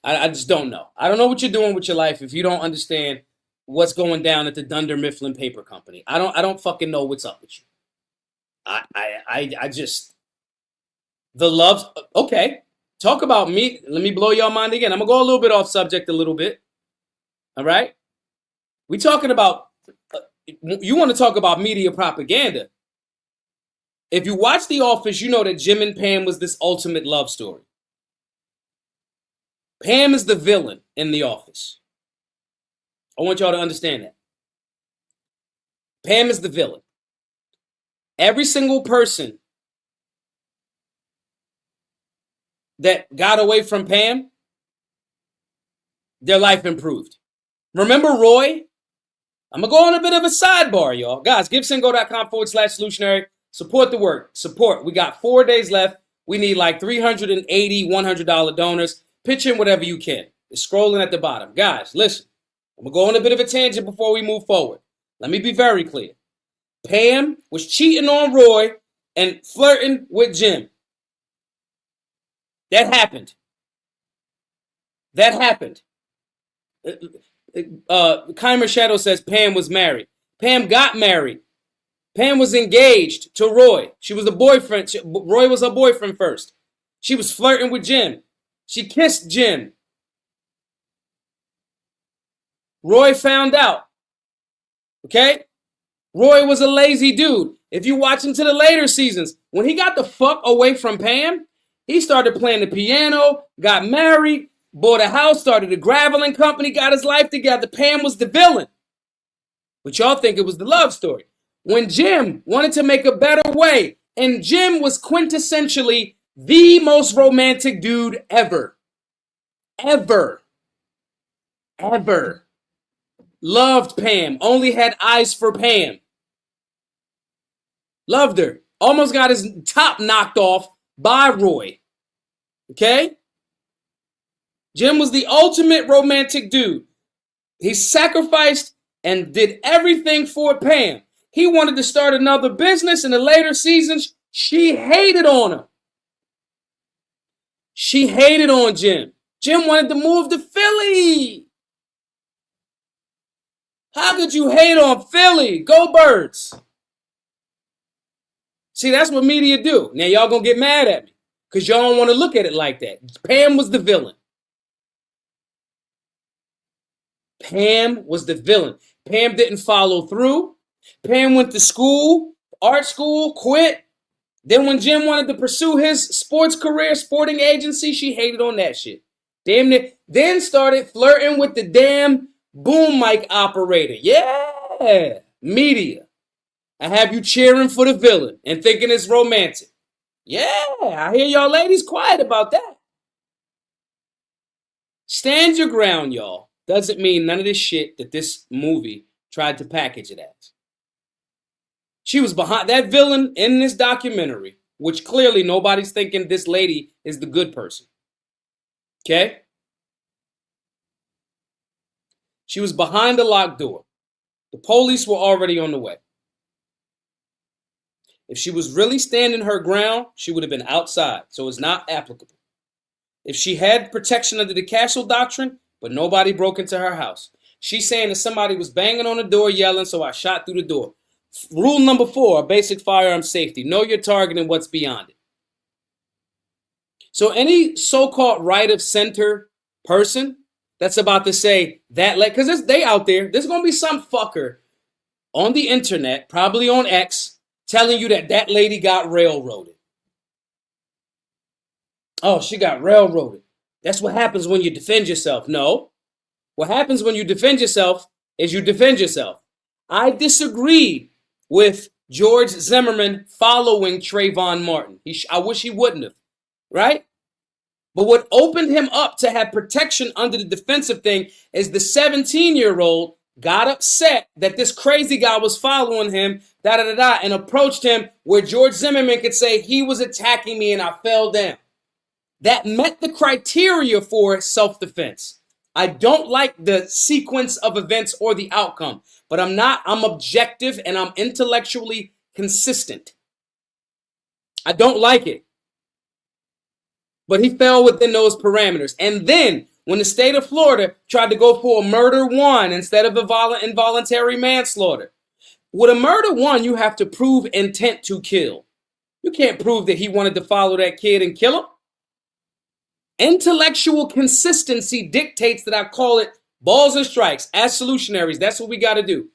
I just don't know. I don't know what you're doing with your life if you don't understand what's going down at the Dunder Mifflin Paper Company. I don't fucking know what's up with you. I just, the love. Okay, talk about me. Let me blow your mind again. I'm gonna go a little bit off subject a little bit. All right, we talking about. You want to talk about media propaganda? If you watch The Office, you know that Jim and Pam was this ultimate love story. Pam is the villain in The Office. I want y'all to understand that. Pam is the villain. Every single person that got away from Pam, their life improved. Remember Roy? I'm going to go on a bit of a sidebar, y'all. Guys, givesingo.com/solutionary. Support the work. Support. We got 4 days left. We need like 380 $100 donors. Pitch in whatever you can. It's scrolling at the bottom. Guys, listen. I'm going to go on a bit of a tangent before we move forward. Let me be very clear. Pam was cheating on Roy and flirting with Jim. That happened. Keimer Shadow says Pam was married. Pam got married. Pam was engaged to Roy. She was the boyfriend. Roy was her boyfriend first. She was flirting with Jim. She kissed Jim. Roy found out. Okay? Roy was a lazy dude. If you watch into the later seasons, when he got the fuck away from Pam, he started playing the piano, got married, bought a house, started a graveling company, got his life together. Pam was the villain. But y'all think it was the love story. When Jim wanted to make a better way, and Jim was quintessentially the most romantic dude ever. Ever. Ever. Loved Pam. Only had eyes for Pam. Loved her. Almost got his top knocked off by Roy. Okay? Jim was the ultimate romantic dude. He sacrificed and did everything for Pam. He wanted to start another business in the later seasons. She hated on him. She hated on Jim. Jim wanted to move to Philly. How could you hate on Philly? Go Birds. See, that's what media do. Now y'all gonna get mad at me because y'all don't want to look at it like that. Pam was the villain. Pam was the villain. Pam didn't follow through. Pam went to school, art school, quit. Then when Jim wanted to pursue his sports career, sporting agency, she hated on that shit. Damn it. Then started flirting with the damn boom mic operator. Yeah. Media. I have you cheering for the villain and thinking it's romantic. Yeah. I hear y'all ladies quiet about that. Stand your ground, y'all. Doesn't mean none of this shit that this movie tried to package it as. She was behind that villain in this documentary, which clearly nobody's thinking this lady is the good person. Okay? She was behind the locked door. The police were already on the way. If she was really standing her ground, she would have been outside, so it's not applicable. If she had protection under the Castle Doctrine, but nobody broke into her house. She's saying that somebody was banging on the door yelling, so I shot through the door. Rule number 4, basic firearm safety. Know your target and what's beyond it. So any so-called right of center person that's about to say that, because they out there, there's going to be some fucker on the internet, probably on X, telling you that that lady got railroaded. Oh, she got railroaded. That's what happens when you defend yourself. No. What happens when you defend yourself is you defend yourself. I disagreed with George Zimmerman following Trayvon Martin. I wish he wouldn't have, right? But what opened him up to have protection under the defensive thing is the 17-year-old got upset that this crazy guy was following him, and approached him where George Zimmerman could say he was attacking me and I fell down. That met the criteria for self-defense. I don't like the sequence of events or the outcome, but I'm objective and I'm intellectually consistent. I don't like it. But he fell within those parameters. And then when the state of Florida tried to go for a murder 1 instead of involuntary manslaughter, with a murder 1, you have to prove intent to kill. You can't prove that he wanted to follow that kid and kill him. Intellectual consistency dictates that I call it balls and strikes as solutionaries. That's what we got to do.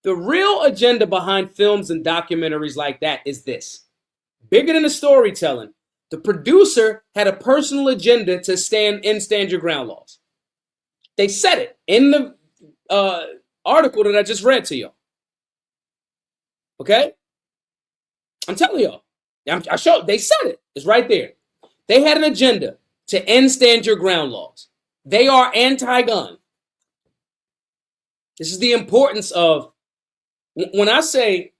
The real agenda behind films and documentaries like that is this. Bigger than the storytelling, the producer had a personal agenda to stand your ground laws. They said it in the article that I just read to you. Okay? I'm telling y'all. They said it. It's right there. They had an agenda to end stand your ground laws. They are anti-gun. This is the importance of, when I say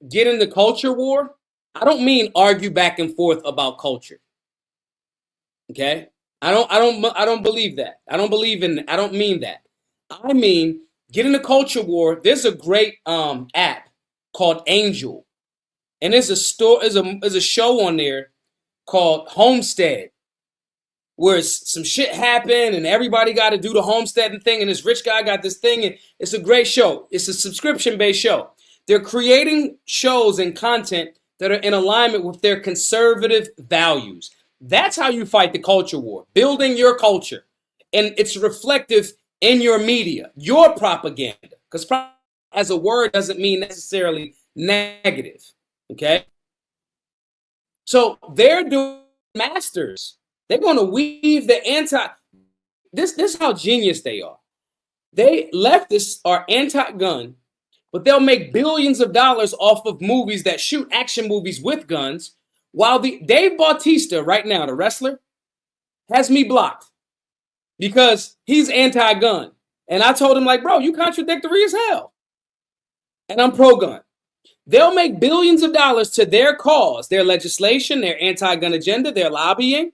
get in the culture war, I don't mean argue back and forth about culture. Okay? I don't believe that. I don't mean that. I mean, get in the culture war. There's a great app called Angel. And there's a show on there called Homestead. where some shit happened and everybody got to do the homesteading thing and this rich guy got this thing and it's a great show. It's a subscription-based show. They're creating shows and content that are in alignment with their conservative values. That's how you fight the culture war, building your culture. And it's reflective in your media, your propaganda. Because as a word doesn't mean necessarily negative, okay? So they're doing masters. They're going to weave the this is how genius they are. They leftists are anti-gun, but they'll make billions of dollars off of movies that shoot action movies with guns, while the Dave Bautista right now, the wrestler, has me blocked because he's anti-gun. And I told him, like, bro, you contradictory as hell. And I'm pro-gun. They'll make billions of dollars to their cause, their legislation, their anti-gun agenda, their lobbying,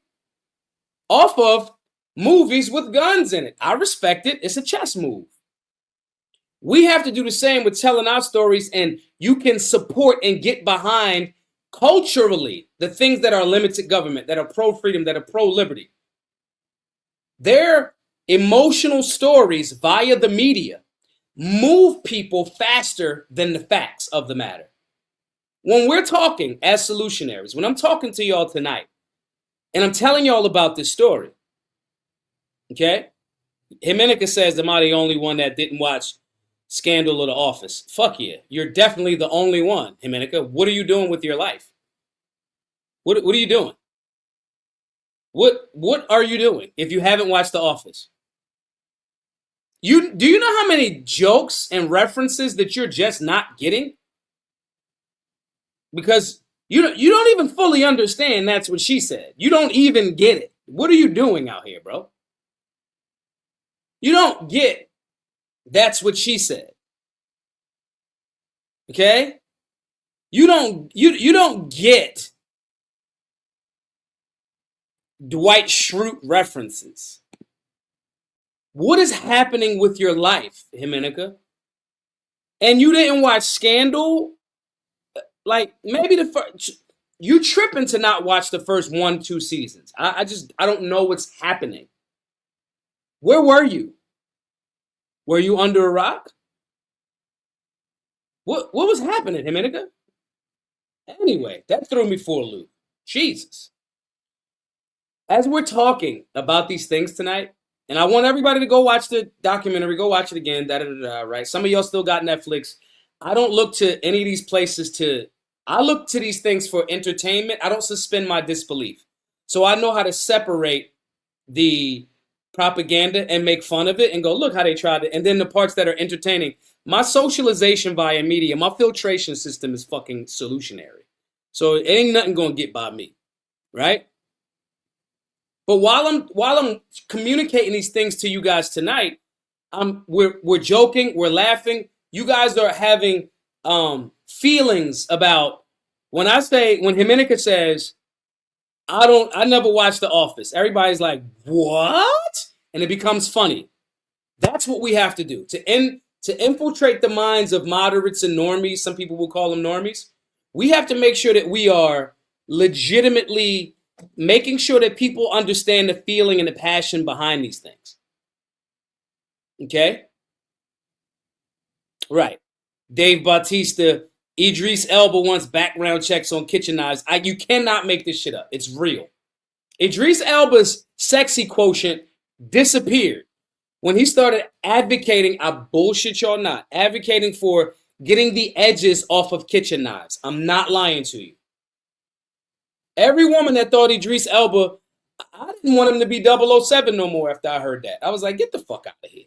off of movies with guns in it. I respect it. It's a chess move. We have to do the same with telling our stories, and you can support and get behind culturally the things that are limited government, that are pro-freedom, that are pro-liberty. Their emotional stories via the media move people faster than the facts of the matter. When we're talking as solutionaries, when I'm talking to y'all tonight, and I'm telling y'all about this story, okay? Jimenez says, am I the only one that didn't watch Scandal or The Office? Fuck yeah. You're definitely the only one, Jimenez. What are you doing with your life? What are you doing? What are you doing if you haven't watched The Office? Do you know how many jokes and references that you're just not getting? Because you don't even fully understand that's what she said. You don't even get it. What are you doing out here, bro? You don't get that's what she said. Okay? You don't get Dwight Schrute references. What is happening with your life, Jimenez? And you didn't watch Scandal? Like, maybe the first, you tripping to not watch the first 1-2 seasons. I don't know what's happening. Where were you? Were you under a rock? What was happening, Jimenez? Anyway, that threw me for a loop. Jesus. As we're talking about these things tonight, and I want everybody to go watch the documentary, go watch it again, right? Some of y'all still got Netflix. I don't look to any of these places I look to these things for entertainment. I don't suspend my disbelief. So I know how to separate the propaganda and make fun of it and go, look how they tried it. And then the parts that are entertaining. My socialization via media, my filtration system is fucking solutionary. So it ain't nothing going to get by me, right? But while I'm communicating these things to you guys tonight, we're joking, we're laughing. You guys are having feelings about when Jimenez says, I never watched The Office. Everybody's like, what? And it becomes funny. That's what we have to do to infiltrate the minds of moderates and normies. Some people will call them normies. We have to make sure that we are legitimately making sure that people understand the feeling and the passion behind these things. Okay? Right. Dave Bautista, Idris Elba wants background checks on kitchen knives. You cannot make this shit up. It's real. Idris Elba's sexy quotient disappeared when he started advocating, I bullshit y'all not, advocating for getting the edges off of kitchen knives. I'm not lying to you. Every woman that thought Idris Elba, I didn't want him to be 007 no more after I heard that. I was like, get the fuck out of here.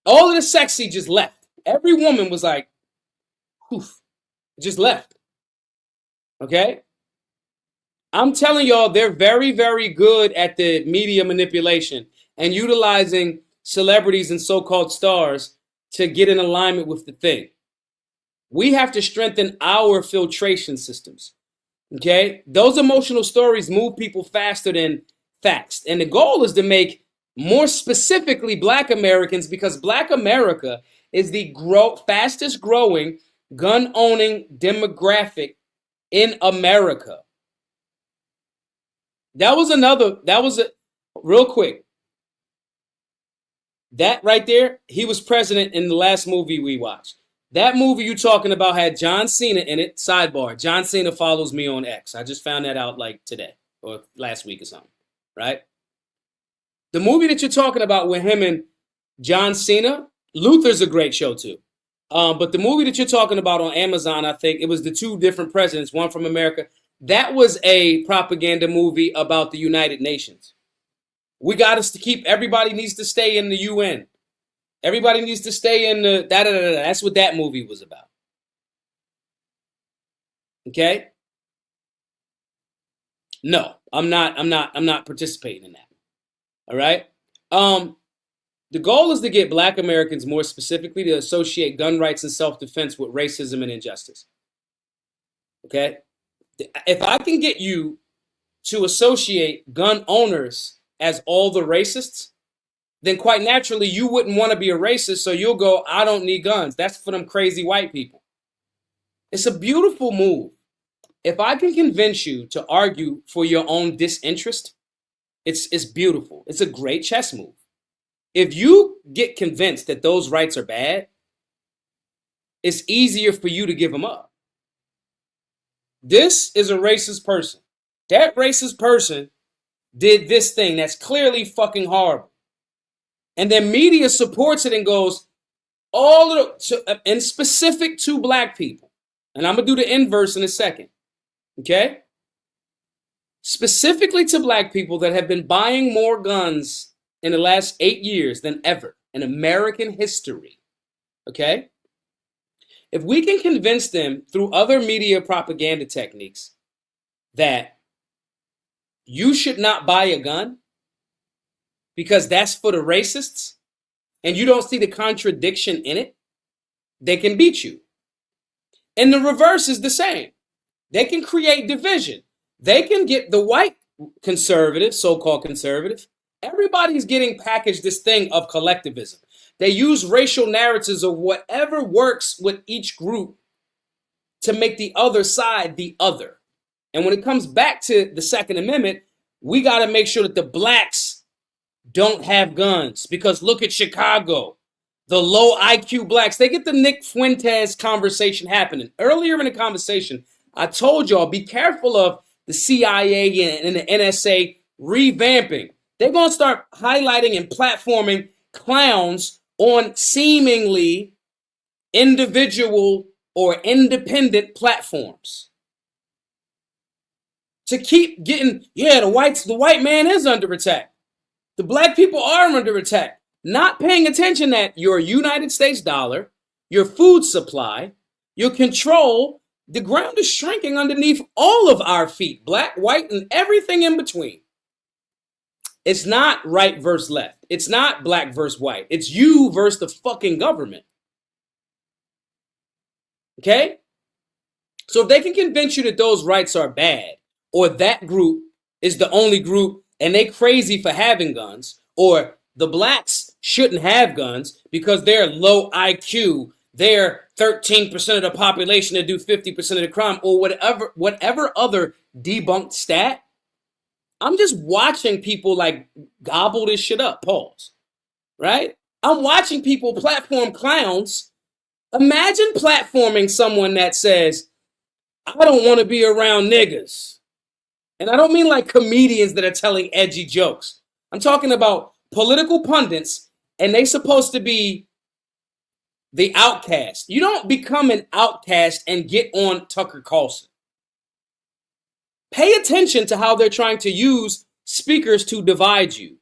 All of the sexy just left. Every woman was like, poof, just left. Okay? I'm telling y'all, they're very, very good at the media manipulation and utilizing celebrities and so-called stars to get in alignment with the thing. We have to strengthen our filtration systems. Okay? Those emotional stories move people faster than facts. And the goal is to make more specifically Black Americans, because Black America is the fastest growing gun-owning demographic in America. That was another. That was a real quick. That right there, he was president in the last movie we watched. That movie you talking about had John Cena in it. Sidebar: John Cena follows me on X. I just found that out like today or last week or something. Right? The movie that you're talking about with him and John Cena, Luther's a great show too. But the movie that you're talking about on Amazon, I think it was the two different presidents, one from America. That was a propaganda movie about the United Nations. We got us to keep, everybody needs to stay in the UN. Everybody needs to stay in the da-da-da-da. That's what that movie was about. Okay? No, I'm not participating in that. All right? The goal is to get Black Americans, more specifically, to associate gun rights and self-defense with racism and injustice. Okay? If I can get you to associate gun owners as all the racists, then quite naturally you wouldn't want to be a racist, so you'll go, I don't need guns. That's for them crazy white people. It's a beautiful move. If I can convince you to argue for your own disinterest, it's beautiful. It's a great chess move. If you get convinced that those rights are bad, it's easier for you to give them up. This is a racist person. That racist person did this thing that's clearly fucking horrible. And then media supports it and goes, and specific to Black people. And I'm going to do the inverse in a second. Okay? Specifically to Black people that have been buying more guns in the last 8 years than ever in American history. Okay? If we can convince them through other media propaganda techniques that you should not buy a gun because that's for the racists, and you don't see the contradiction in it, they can beat you. And the reverse is the same. They can create division. They can get the white conservative, so-called conservative. Everybody's getting packaged this thing of collectivism. They use racial narratives of whatever works with each group to make the other side the other. And when it comes back to the Second Amendment, we got to make sure that the Blacks don't have guns, because look at Chicago, the low IQ Blacks. They get the Nick Fuentes conversation happening. Earlier in the conversation, I told y'all, be careful of the CIA and the NSA revamping. They're going to start highlighting and platforming clowns on seemingly individual or independent platforms to keep getting, the white man is under attack. The Black people are under attack. Not paying attention that your United States dollar, your food supply, your control, the ground is shrinking underneath all of our feet, Black, white, and everything in between. It's not right versus left. It's not Black versus white. It's you versus the fucking government. Okay? So if they can convince you that those rights are bad, or that group is the only group and they crazy for having guns, or the Blacks shouldn't have guns because they're low IQ, they're 13% of the population that do 50% of the crime, or whatever other debunked stat, I'm just watching people like gobble this shit up, pause, right? I'm watching people platform clowns. Imagine platforming someone that says, I don't want to be around niggas. And I don't mean like comedians that are telling edgy jokes. I'm talking about political pundits, and they supposed to be the outcast. You don't become an outcast and get on Tucker Carlson. Pay attention to how they're trying to use speakers to divide you.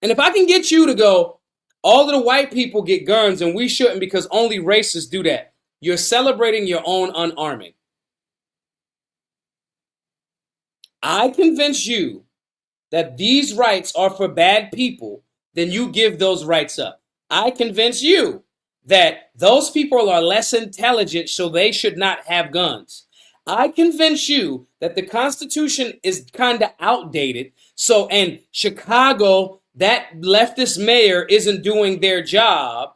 And if I can get you to go, all of the white people get guns and we shouldn't because only racists do that, you're celebrating your own unarming. I convince you that these rights are for bad people, then you give those rights up. I convince you that those people are less intelligent, so they should not have guns. I convince you that the Constitution is kind of outdated, so in Chicago, that leftist mayor isn't doing their job.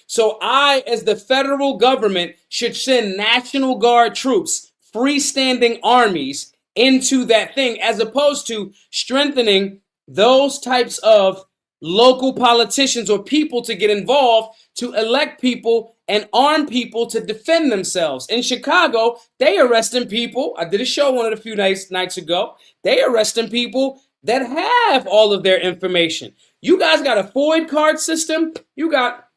So I, as the federal government, should send National Guard troops, freestanding armies, into that thing, as opposed to strengthening those types of local politicians or people to get involved, to elect people and arm people to defend themselves. In Chicago, they arresting people. I did a show one of the few nights ago. They arresting people that have all of their information. You guys got a FOID card system. You got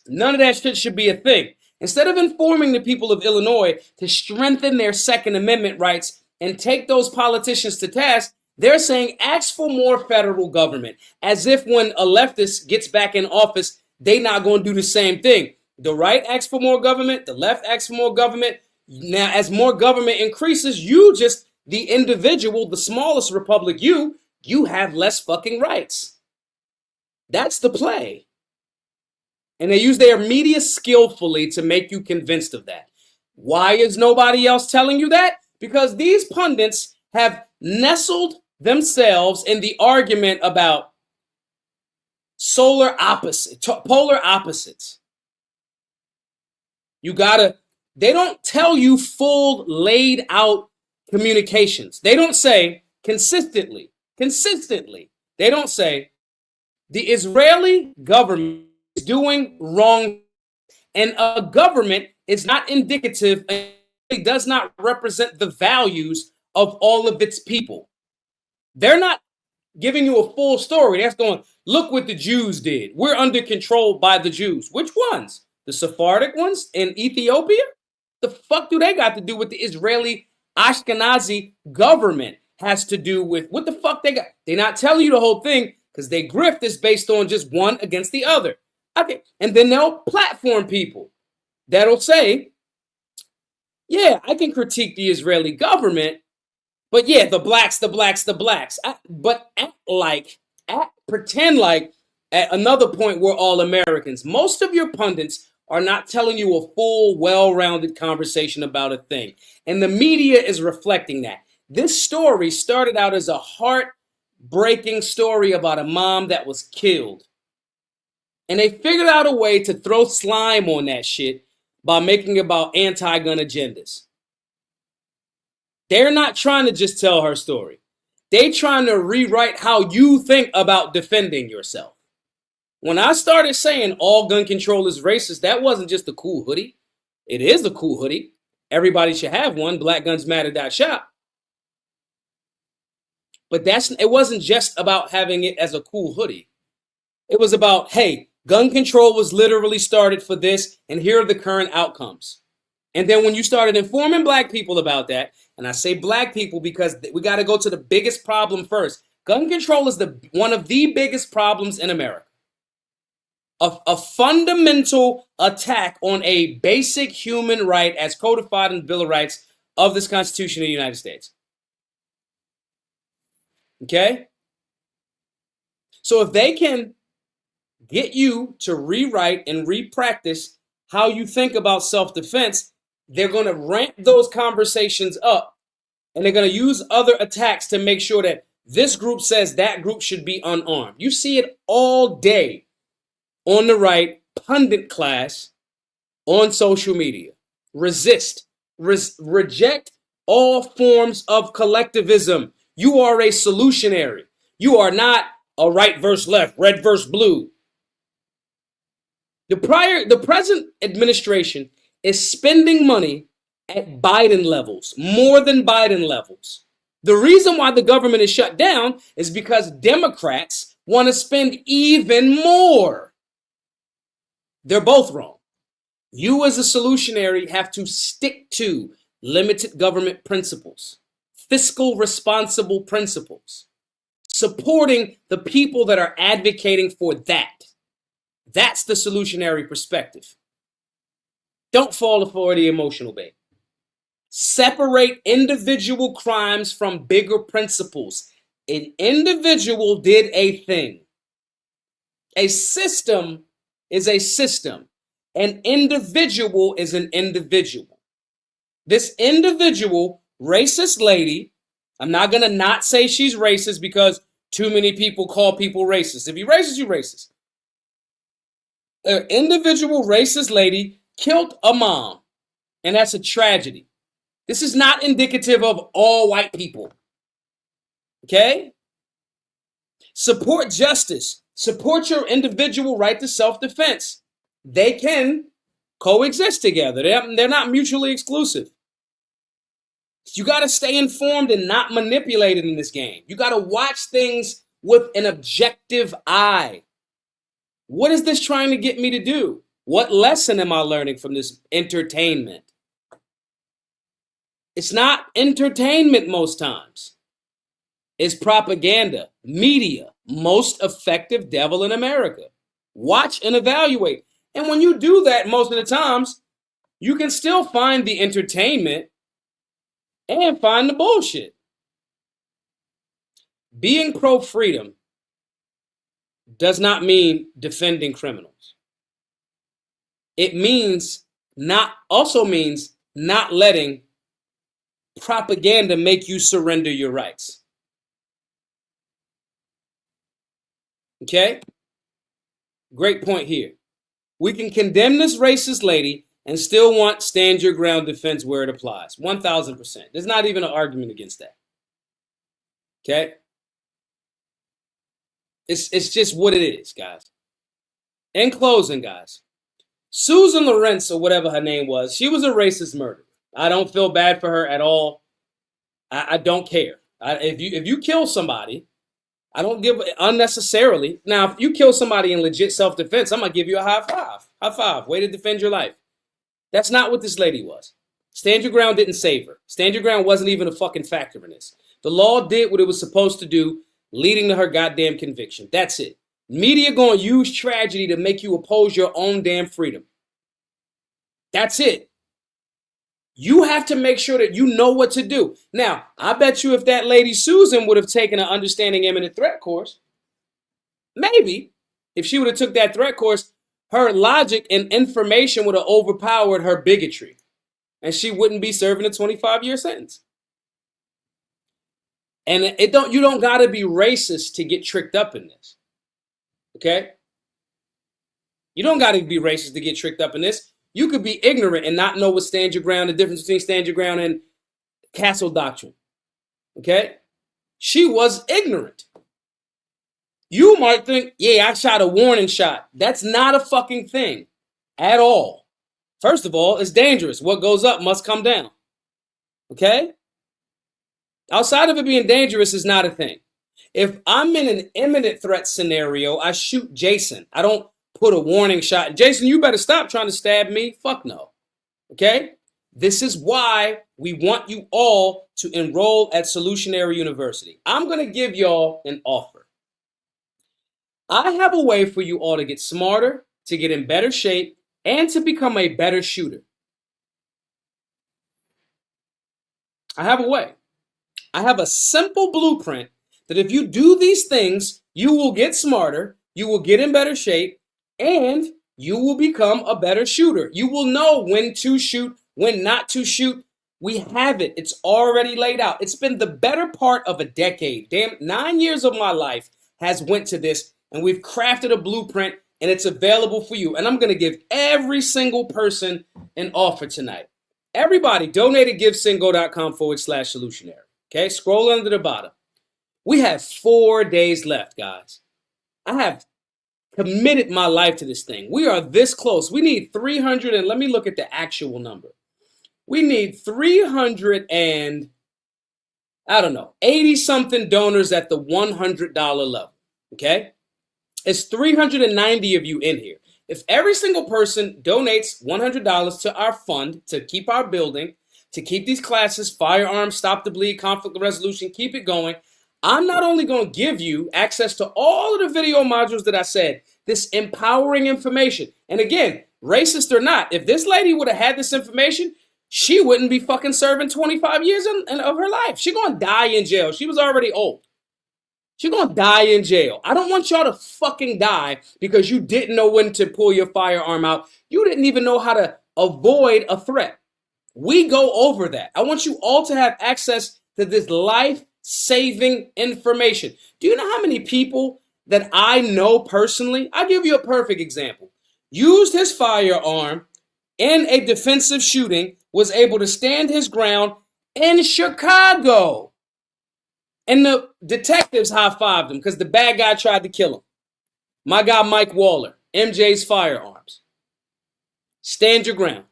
none of that shit should be a thing. Instead of informing the people of Illinois to strengthen their Second Amendment rights and take those politicians to task, they're saying ask for more federal government, as if when a leftist gets back in office, they not going to do the same thing. The right asks for more government. The left asks for more government. Now, as more government increases, you just, the individual, the smallest republic, you have less fucking rights. That's the play. And they use their media skillfully to make you convinced of that. Why is nobody else telling you that? Because these pundits have nestled themselves in the argument about polar opposites. They don't tell you full laid out communications. They don't say consistently. They don't say the Israeli government is doing wrong, and a government is not indicative and it does not represent the values of all of its people. They're not giving you a full story. That's going, look what the Jews did. We're under control by the Jews. Which ones? The Sephardic ones in Ethiopia? The fuck do they got to do with the Israeli Ashkenazi government? Has to do with what the fuck they got. They're not telling you the whole thing because they grift is based on just one against the other. Okay. And then they'll platform people that'll say, yeah, I can critique the Israeli government, but yeah, the blacks. Pretend like at another point we're all Americans. Most of your pundits are not telling you a full, well-rounded conversation about a thing. And the media is reflecting that. This story started out as a heartbreaking story about a mom that was killed. And they figured out a way to throw slime on that shit by making it about anti-gun agendas. They're not trying to just tell her story. They're trying to rewrite how you think about defending yourself. When I started saying all gun control is racist, that wasn't just a cool hoodie. It is a cool hoodie. Everybody should have one. BlackGunsMatter.shop. But it wasn't just about having it as a cool hoodie. It was about, hey, gun control was literally started for this, and here are the current outcomes. And then when you started informing black people about that, and I say black people because we got to go to the biggest problem first. Gun control is one of the biggest problems in America. A fundamental attack on a basic human right as codified in the Bill of Rights of this Constitution of the United States. Okay? So if they can get you to rewrite and repractice how you think about self-defense, they're going to ramp those conversations up, and they're going to use other attacks to make sure that this group says that group should be unarmed. You see it all day on the right, pundit class on social media. Reject all forms of collectivism. You are a solutionary. You are not a right versus left, red versus blue. The present administration is spending money at Biden levels, more than Biden levels. The reason why the government is shut down is because Democrats want to spend even more. They're both wrong. You as a solutionary have to stick to limited government principles, fiscal responsible principles, supporting the people that are advocating for that. That's the solutionary perspective. Don't fall for the emotional bait. Separate individual crimes from bigger principles. An individual did a thing. A system is a system. An individual is an individual. This individual, racist lady, I'm not going to not say she's racist because too many people call people racist. If you're racist, you're racist. An individual racist lady killed a mom, and that's a tragedy. This is not indicative of all white people. Okay? Support justice. Support your individual right to self-defense. They can coexist together. They're not mutually exclusive. You got to stay informed and not manipulated in this game. You got to watch things with an objective eye. What is this trying to get me to do? What lesson am I learning from this entertainment? It's not entertainment most times. It's propaganda, media, most effective devil in America. Watch and evaluate. And when you do that, most of the times, you can still find the entertainment and find the bullshit. Being pro-freedom does not mean defending criminals. It also means not letting propaganda make you surrender your rights. Okay? Great point here. We can condemn this racist lady and still want stand your ground defense where it applies. 1,000%. There's not even an argument against that. Okay? It's just what it is, guys. In closing, guys, Susan Lorincz, or whatever her name was, she was a racist murderer. I don't feel bad for her at all. I don't care. If you kill somebody, I don't give unnecessarily. Now, if you kill somebody in legit self-defense, I'm going to give you a high five. High five. Way to defend your life. That's not what this lady was. Stand your ground didn't save her. Stand your ground wasn't even a fucking factor in this. The law did what it was supposed to do, leading to her goddamn conviction. That's it. Media going to use tragedy to make you oppose your own damn freedom. That's it. You have to make sure that you know what to do. Now, I bet you if that lady Susan would have taken an understanding imminent threat course, maybe if she would have took that threat course, her logic and information would have overpowered her bigotry, and she wouldn't be serving a 25-year sentence. And you don't got to be racist to get tricked up in this. Okay? You don't got to be racist to get tricked up in this. You could be ignorant and not know what stand your ground, the difference between stand your ground and castle doctrine. Okay? She was ignorant. You might think, yeah, I shot a warning shot. That's not a fucking thing at all. First of all, it's dangerous. What goes up must come down. Okay? Outside of it being dangerous is not a thing. If I'm in an imminent threat scenario, I shoot Jason. I don't put a warning shot. Jason, you better stop trying to stab me. Fuck no. Okay? This is why we want you all to enroll at Solutionary University. I'm going to give y'all an offer. I have a way for you all to get smarter, to get in better shape, and to become a better shooter. I have a way. I have a simple blueprint that if you do these things, you will get smarter, you will get in better shape, and you will become a better shooter. You will know when to shoot, when not to shoot. We have it. It's already laid out. It's been the better part of a decade. Damn, 9 years of my life has went to this, and we've crafted a blueprint, and it's available for you. And I'm going to give every single person an offer tonight. Everybody, donate at givesingo.com/solutionary. Okay, scroll under the bottom. We have 4 days left, guys. I have committed my life to this thing. We are this close. We need 300, and let me look at the actual number. We need 300 and, 80-something donors at the $100 level, okay? It's 390 of you in here. If every single person donates $100 to our fund to keep our building, to keep these classes, firearms, stop the bleed, conflict resolution, keep it going, I'm not only going to give you access to all of the video modules that I said, this empowering information. And again, racist or not, if this lady would have had this information, she wouldn't be fucking serving 25 years of her life. She's going to die in jail. She was already old. She's going to die in jail. I don't want y'all to fucking die because you didn't know when to pull your firearm out. You didn't even know how to avoid a threat. We go over that. I want you all to have access to this life-saving information. Do you know how many people that I know personally? I'll give you a perfect example. Used his firearm in a defensive shooting was able to stand his ground in Chicago. And the detectives high-fived him because the bad guy tried to kill him. My guy Mike Waller, MJ's Firearms. Stand your ground.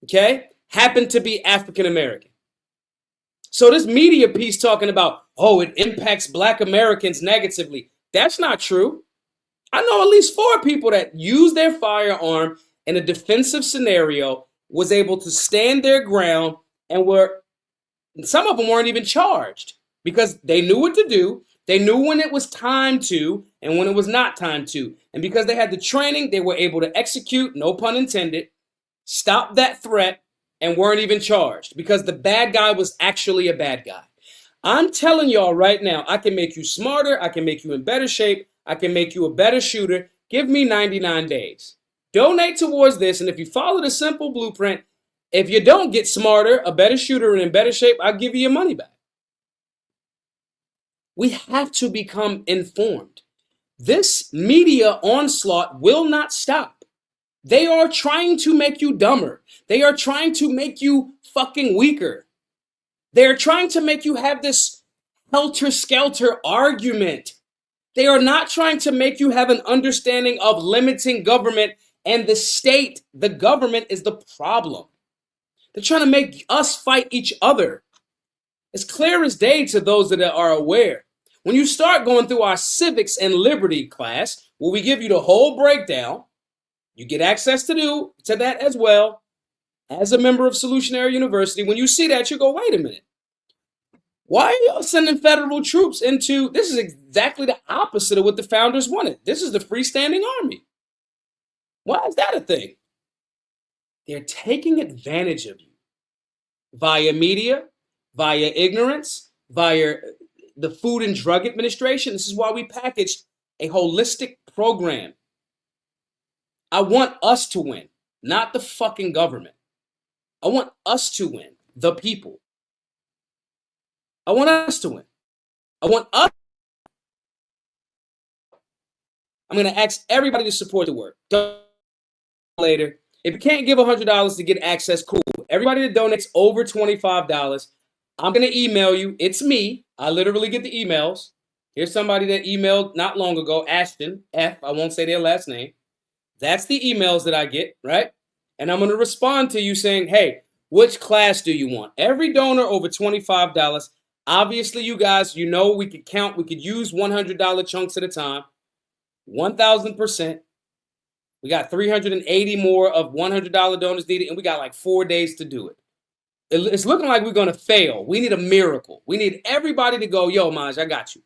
Okay? Happened to be African American. So this media piece talking about, oh, it impacts Black Americans negatively. That's not true. I know at least 4 people that used their firearm in a defensive scenario, was able to stand their ground, and some of them weren't even charged because they knew what to do. They knew when it was time to and when it was not time to. And because they had the training, they were able to execute, no pun intended, stop that threat, and weren't even charged because the bad guy was actually a bad guy. I'm telling y'all right now, I can make you smarter. I can make you in better shape. I can make you a better shooter. Give me 99 days. Donate towards this. And if you follow the simple blueprint, if you don't get smarter, a better shooter, and in better shape, I'll give you your money back. We have to become informed. This media onslaught will not stop. They are trying to make you dumber. They are trying to make you fucking weaker. They are trying to make you have this helter-skelter argument. They are not trying to make you have an understanding of limiting government and the state. The government is the problem. They're trying to make us fight each other. It's clear as day to those that are aware. When you start going through our civics and liberty class, where we give you the whole breakdown, you get access to that as well as a member of Solutionary University. When you see that, you go, wait a minute. Why are y'all sending federal troops into, this is exactly the opposite of what the founders wanted. This is the freestanding army. Why is that a thing? They're taking advantage of you via media, via ignorance, via the Food and Drug Administration. This is why we packaged a holistic program. I want us to win, not the fucking government. I want us to win, the people. I want us to win. I want us. I'm going to ask everybody to support the work. Later. If you can't give $100 to get access, cool. Everybody that donates over $25, I'm going to email you. It's me. I literally get the emails. Here's somebody that emailed not long ago, Ashton, F. I won't say their last name. That's the emails that I get, right? And I'm going to respond to you saying, hey, which class do you want? Every donor over $25. Obviously, you guys, you know we could count. We could use $100 chunks at a time. 1,000%. We got 380 more of $100 donors needed, and we got like 4 days to do it. It's looking like we're going to fail. We need a miracle. We need everybody to go, yo, Maj, I got you.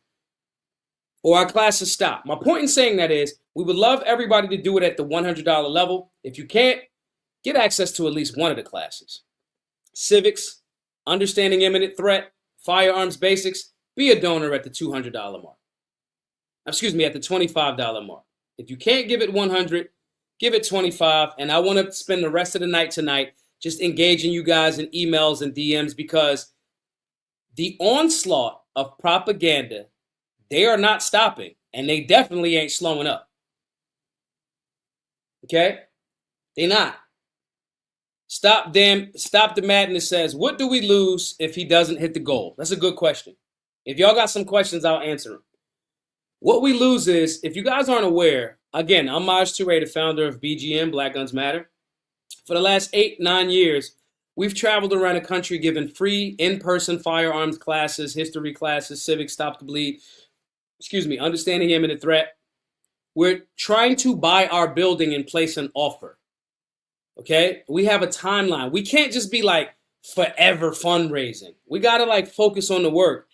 Or our classes stop. My point in saying that is we would love everybody to do it at the $100 level. If you can't, get access to at least one of the classes. Civics, understanding imminent threat, firearms basics, be a donor at the $200 mark. Excuse me, at the $25 mark. If you can't give it 100, give it 25. And I want to spend the rest of the night tonight just engaging you guys in emails and DMs, because the onslaught of propaganda, they are not stopping, and they definitely ain't slowing up. Okay? They not. Stop the madness says, what do we lose if he doesn't hit the goal? That's a good question. If y'all got some questions, I'll answer them. What we lose is, if you guys aren't aware, again, I'm Maj Toure, the founder of BGM, Black Guns Matter. For the last 8-9 years, we've traveled around the country giving free in-person firearms classes, history classes, civics, stop the bleed, understanding imminent threat. We're trying to buy our building and place an offer. Okay? We have a timeline. We can't just be like forever fundraising. We got to like focus on the work.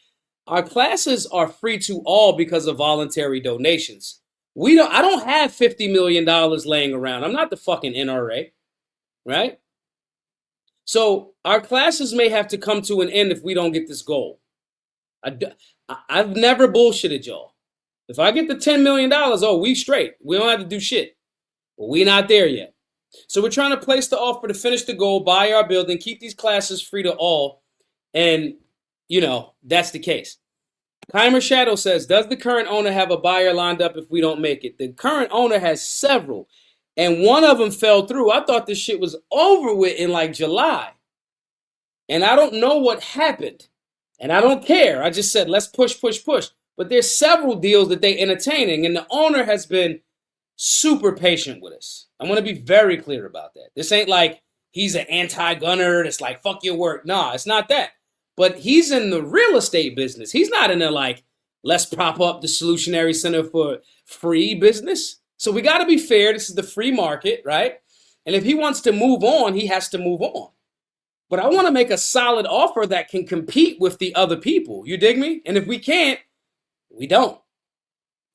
Our classes are free to all because of voluntary donations. I don't have $50 million laying around. I'm not the fucking NRA, right? So our classes may have to come to an end if we don't get this goal. I've never bullshitted y'all. If I get the $10 million, oh, we straight. We don't have to do shit. But we not there yet. So we're trying to place the offer to finish the goal, buy our building, keep these classes free to all. And, that's the case. Keimer Shadow says, does the current owner have a buyer lined up if we don't make it? The current owner has several. And one of them fell through. I thought this shit was over with in like July. And I don't know what happened. And I don't care. I just said, let's push, push, push. But there's several deals that they entertaining. And the owner has been super patient with us. I want to be very clear about that. This ain't like he's an anti-gunner that's like, fuck your work. Nah, it's not that. But he's in the real estate business. He's not in the like, let's prop up the Solutionary Center for free business. So we got to be fair. This is the free market, right? And if he wants to move on, he has to move on. But I want to make a solid offer that can compete with the other people. You dig me? And if we can't, we don't.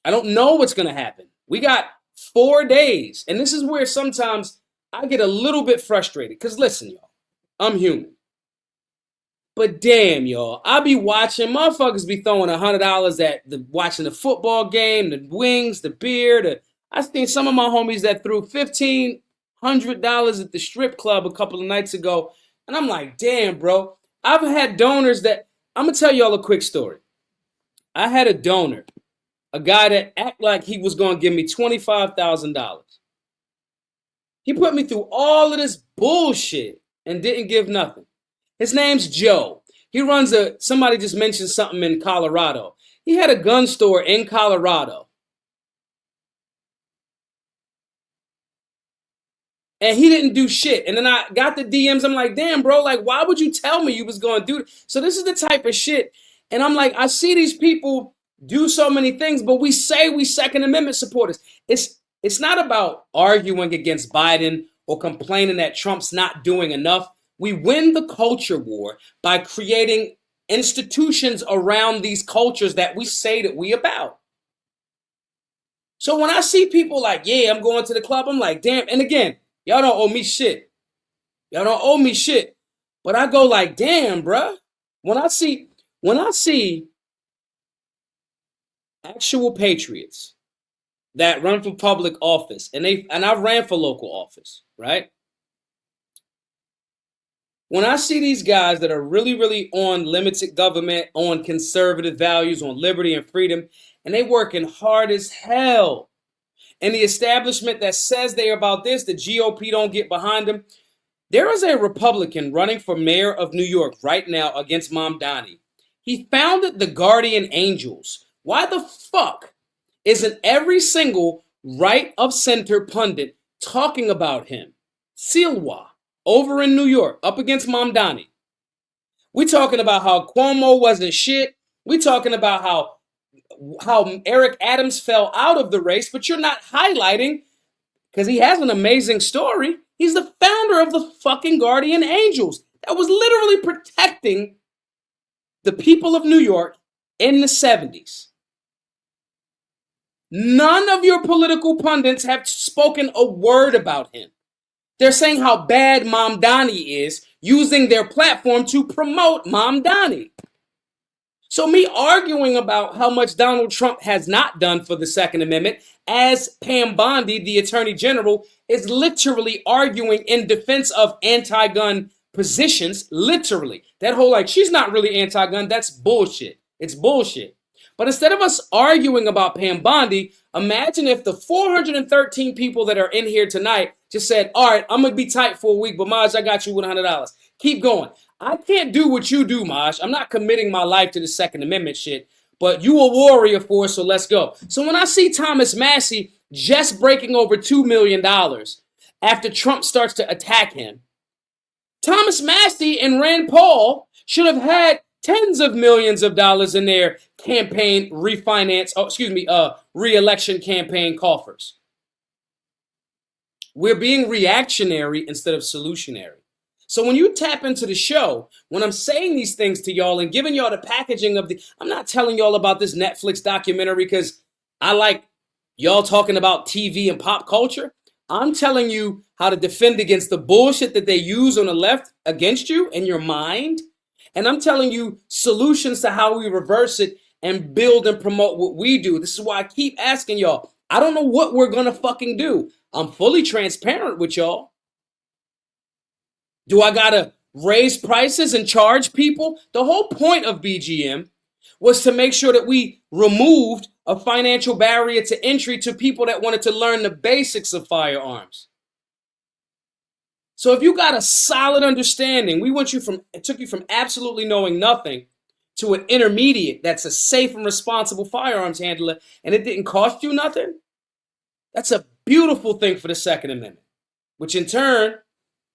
I don't know what's going to happen. We got 4 days. And this is where sometimes I get a little bit frustrated. Because listen, y'all, I'm human. But damn, y'all, I be watching, motherfuckers be throwing $100 at watching the football game, the wings, the beer. I seen some of my homies that threw $1,500 at the strip club a couple of nights ago. And I'm like, damn, bro. I've had donors that, I'm going to tell y'all a quick story. I had a donor, a guy that act like he was going to give me $25,000. He put me through all of this bullshit and didn't give nothing. His name's Joe. He runs somebody just mentioned something in Colorado. He had a gun store in Colorado. And he didn't do shit. And then I got the DMs. I'm like, damn, bro, like, why would you tell me you was going to do it? So this is the type of shit. And I'm like, I see these people do so many things, but we say we Second Amendment supporters. It's not about arguing against Biden or complaining that Trump's not doing enough. We win the culture war by creating institutions around these cultures that we say that we about. So when I see people like, yeah, I'm going to the club, I'm like, damn. And again, y'all don't owe me shit. Y'all don't owe me shit. But I go like, damn, bruh. When I see actual patriots that run for public office, and I ran for local office, right? When I see these guys that are really, really on limited government, on conservative values, on liberty and freedom, and they working hard as hell, and the establishment that says they're about this, the GOP don't get behind them. There is a Republican running for mayor of New York right now against Mamdani. He founded the Guardian Angels. Why the fuck isn't every single right of center pundit talking about him? Silwa. Over in New York, up against Mamdani. We talking about how Cuomo wasn't shit. We talking about how Eric Adams fell out of the race, but you're not highlighting, because he has an amazing story. He's the founder of the fucking Guardian Angels that was literally protecting the people of New York in the 70s. None of your political pundits have spoken a word about him. They're saying how bad Mamdani is, using their platform to promote Mamdani. So me arguing about how much Donald Trump has not done for the Second Amendment, as Pam Bondi, the Attorney General, is literally arguing in defense of anti-gun positions, literally. That whole like, she's not really anti-gun, that's bullshit. It's bullshit. But instead of us arguing about Pam Bondi, imagine if the 413 people that are in here tonight just said, all right, I'm going to be tight for a week, but Maj, I got you with $100. Keep going. I can't do what you do, Maj. I'm not committing my life to the Second Amendment shit, but you a warrior for us, so let's go. So when I see Thomas Massie just breaking over $2 million after Trump starts to attack him, Thomas Massie and Rand Paul should have had tens of millions of dollars in their campaign re-election campaign coffers. We're being reactionary instead of solutionary. So when you tap into the show, when I'm saying these things to y'all and giving y'all the packaging of I'm not telling y'all about this Netflix documentary because I like y'all talking about TV and pop culture. I'm telling you how to defend against the bullshit that they use on the left against you in your mind. And I'm telling you solutions to how we reverse it and build and promote what we do. This is why I keep asking y'all. I don't know what we're going to fucking do. I'm fully transparent with y'all. Do I got to raise prices and charge people? The whole point of BGM was to make sure that we removed a financial barrier to entry to people that wanted to learn the basics of firearms. So if you got a solid understanding, it took you from absolutely knowing nothing to an intermediate that's a safe and responsible firearms handler, and it didn't cost you nothing. That's a beautiful thing for the Second Amendment, which in turn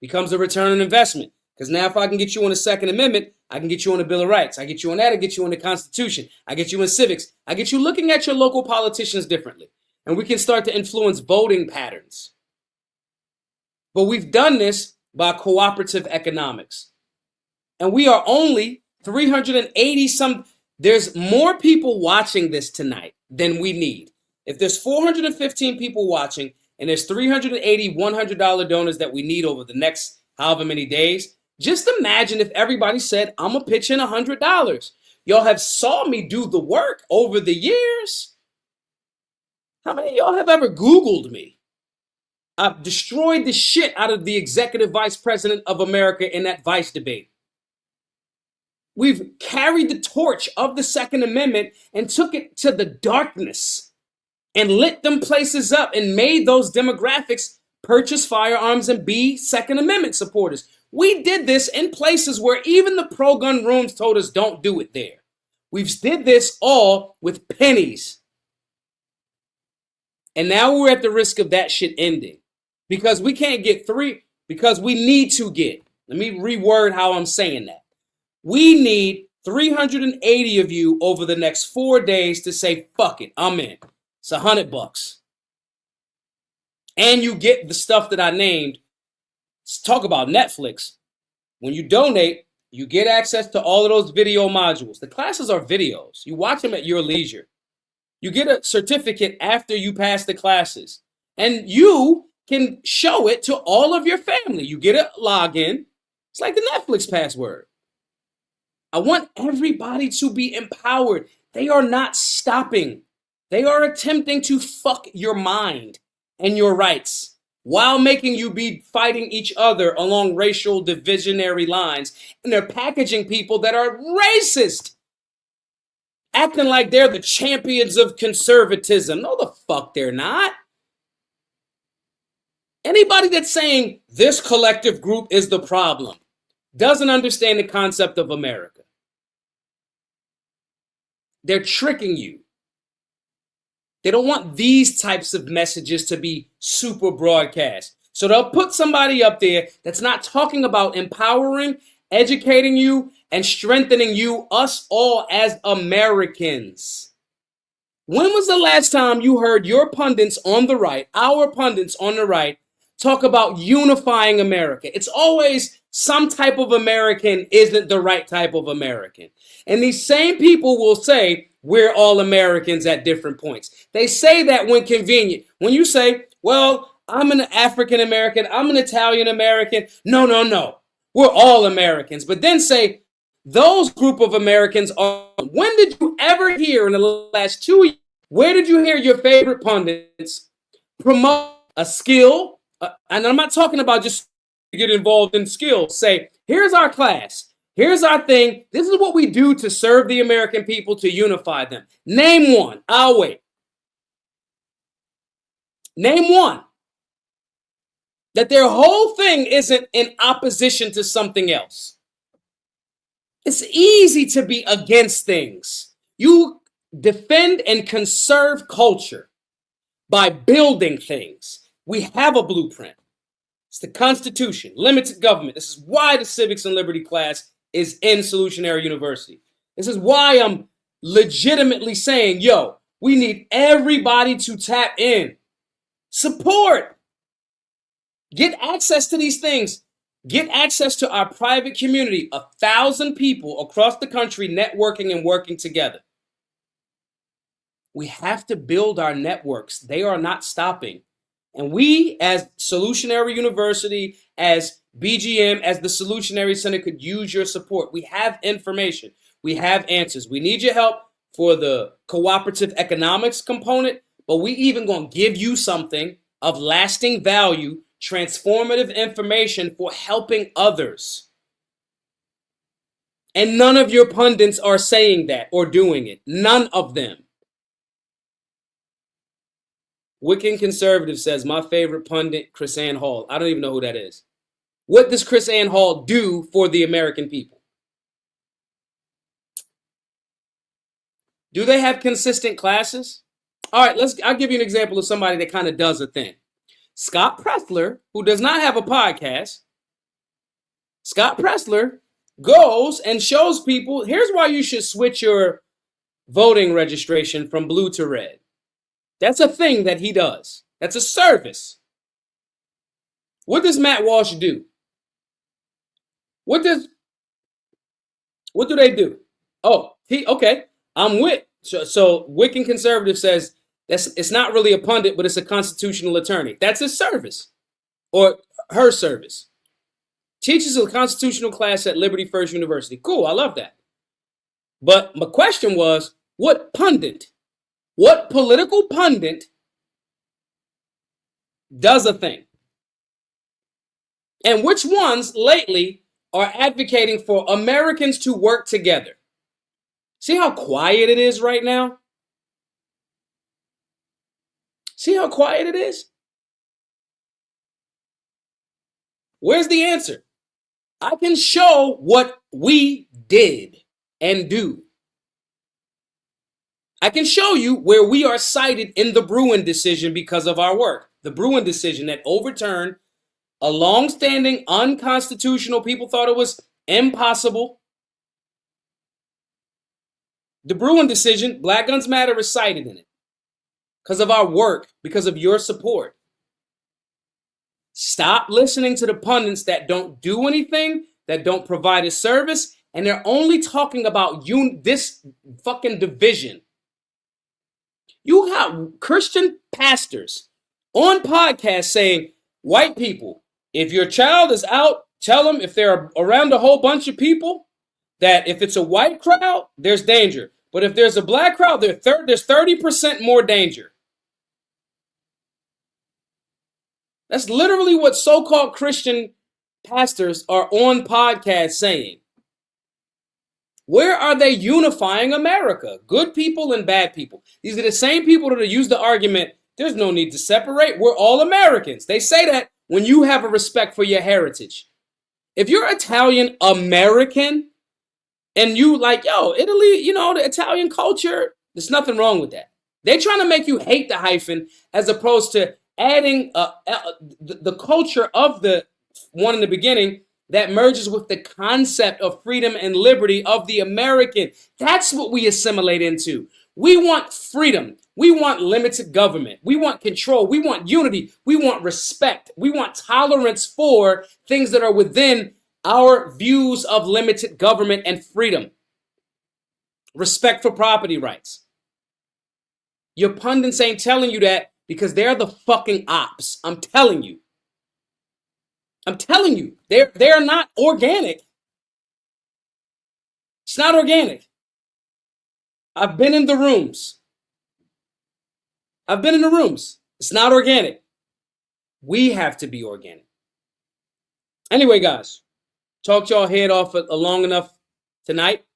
becomes a return on investment. Because now if I can get you on the Second Amendment, I can get you on the Bill of Rights. I get you on that, I get you on the Constitution. I get you in civics. I get you looking at your local politicians differently. And we can start to influence voting patterns. But we've done this by cooperative economics. And we are only 380 some. There's more people watching this tonight than we need. If there's 415 people watching and there's 380 $100 donors that we need over the next however many days, just imagine if everybody said, I'm going to pitch in $100. Y'all have saw me do the work over the years. How many of y'all have ever Googled me? I've destroyed the shit out of the executive vice president of America in that vice debate. We've carried the torch of the Second Amendment and took it to the darkness and lit them places up and made those demographics purchase firearms and be Second Amendment supporters. We did this in places where even the pro-gun rooms told us don't do it there. We did this all with pennies. And now we're at the risk of that shit ending. Because we can't get because we need to get, let me reword how I'm saying that. We need 380 of you over the next 4 days to say, fuck it, I'm in. It's $100. And you get the stuff that I named. Let's talk about Netflix. When you donate, you get access to all of those video modules. The classes are videos. You watch them at your leisure. You get a certificate after you pass the classes. And you can show it to all of your family. You get a login. It's like the Netflix password. I want everybody to be empowered. They are not stopping. They are attempting to fuck your mind and your rights while making you be fighting each other along racial divisionary lines. And they're packaging people that are racist, acting like they're the champions of conservatism. No, the fuck they're not. Anybody that's saying this collective group is the problem doesn't understand the concept of America. They're tricking you. They don't want these types of messages to be super broadcast. So they'll put somebody up there that's not talking about empowering, educating you, and strengthening you, us all as Americans. When was the last time you heard your pundits on the right, our pundits on the right, talk about unifying America? It's always some type of American isn't the right type of American. And these same people will say, we're all Americans at different points. They say that when convenient. When you say, well, I'm an African American, I'm an Italian American. No. We're all Americans. But then say, those group of Americans are. When did you ever hear in the last 2 years, where did you hear your favorite pundits promote a skill? And I'm not talking about just get involved in skills. Say, here's our class. Here's our thing. This is what we do to serve the American people, to unify them. Name one. I'll wait. Name one. That their whole thing isn't in opposition to something else. It's easy to be against things. You defend and conserve culture by building things. We have a blueprint. It's the Constitution, limited government. This is why the civics and liberty class is in Solutionary University. This is why I'm legitimately saying, yo, we need everybody to tap in. Support. Get access to these things. Get access to our private community, 1,000 people across the country networking and working together. We have to build our networks. They are not stopping. And we, as Solutionary University, as BGM, as the Solutionary Center, could use your support. We have information. We have answers. We need your help for the cooperative economics component, but we even going to give you something of lasting value, transformative information for helping others. And none of your pundits are saying that or doing it. None of them. Wiccan Conservative says, my favorite pundit, Chris Ann Hall. I don't even know who that is. What does Chris Ann Hall do for the American people? Do they have consistent classes? All right, I'll give you an example of somebody that kind of does a thing. Scott Pressler, who does not have a podcast, Scott Pressler goes and shows people, here's why you should switch your voting registration from blue to red. That's a thing that he does. That's a service. What does Matt Walsh do? What do they do? Oh, okay. I'm with. So Wiccan Conservative says it's not really a pundit, but it's a constitutional attorney. That's his service or her service. Teaches a constitutional class at Liberty First University. Cool, I love that. But my question was, what pundit, what political pundit does a thing? And which ones lately are advocating for Americans to work together? See how quiet it is right now? See how quiet it is? Where's the answer? I can show what we did and do. I can show you where we are cited in the Bruin decision because of our work. The Bruin decision that overturned a long-standing unconstitutional, people thought it was impossible. The Bruin decision, Black Guns Matter is cited in it because of our work, because of your support. Stop listening to the pundits that don't do anything, that don't provide a service, and they're only talking about this fucking division. You have Christian pastors on podcasts saying, white people, if your child is out, tell them if they're around a whole bunch of people, that if it's a white crowd, there's danger. But if there's a black crowd, there's 30% more danger. That's literally what so-called Christian pastors are on podcasts saying. Where are they unifying America? Good people and bad people. These are the same people that use the argument, there's no need to separate. We're all Americans. They say that when you have a respect for your heritage. If you're Italian American and you like, yo, Italy, the Italian culture, there's nothing wrong with that. They're trying to make you hate the hyphen as opposed to adding the culture of the one in the beginning that merges with the concept of freedom and liberty of the American. That's what we assimilate into. We want freedom. We want limited government. We want control. We want unity. We want respect. We want tolerance for things that are within our views of limited government and freedom. Respect for property rights. Your pundits ain't telling you that because they're the fucking ops. I'm telling you. They're not organic. It's not organic. I've been in the rooms. It's not organic. We have to be organic. Anyway, guys, talked y'all head off long enough tonight.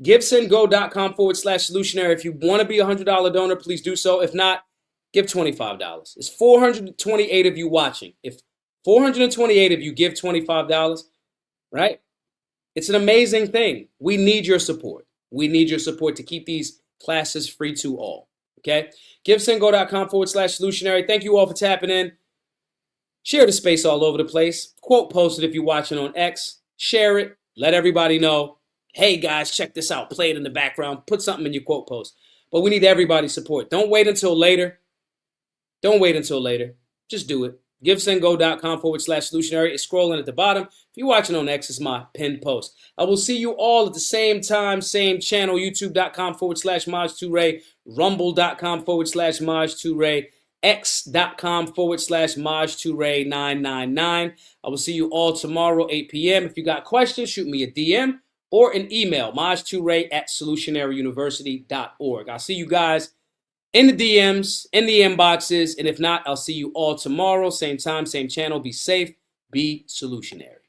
GiveSendGo.com/solutionary. If you want to be a $100 donor, please do so. If not, give $25. It's 428 of you watching. If 428 of you give $25, right? It's an amazing thing. We need your support. We need your support to keep these classes free to all. Okay? GiveSendGo.com/solutionary. Thank you all for tapping in. Share the space all over the place. Quote post it if you're watching on X. Share it. Let everybody know. Hey guys, check this out. Play it in the background. Put something in your quote post. But we need everybody's support. Don't wait until later. Just do it. GiveSendGo.com/solutionary is scrolling at the bottom. If you're watching on X, it's my pinned post. I will see you all at the same time, same channel, YouTube.com/Maj2Ray, Rumble.com/Maj2Ray, X.com/Maj2Ray999. I will see you all tomorrow, 8 p.m. If you got questions, shoot me a DM or an email, maj2ray@solutionaryuniversity.org. I'll see you guys in the DMs, in the inboxes, and if not, I'll see you all tomorrow, same time, same channel. Be safe, be solutionary.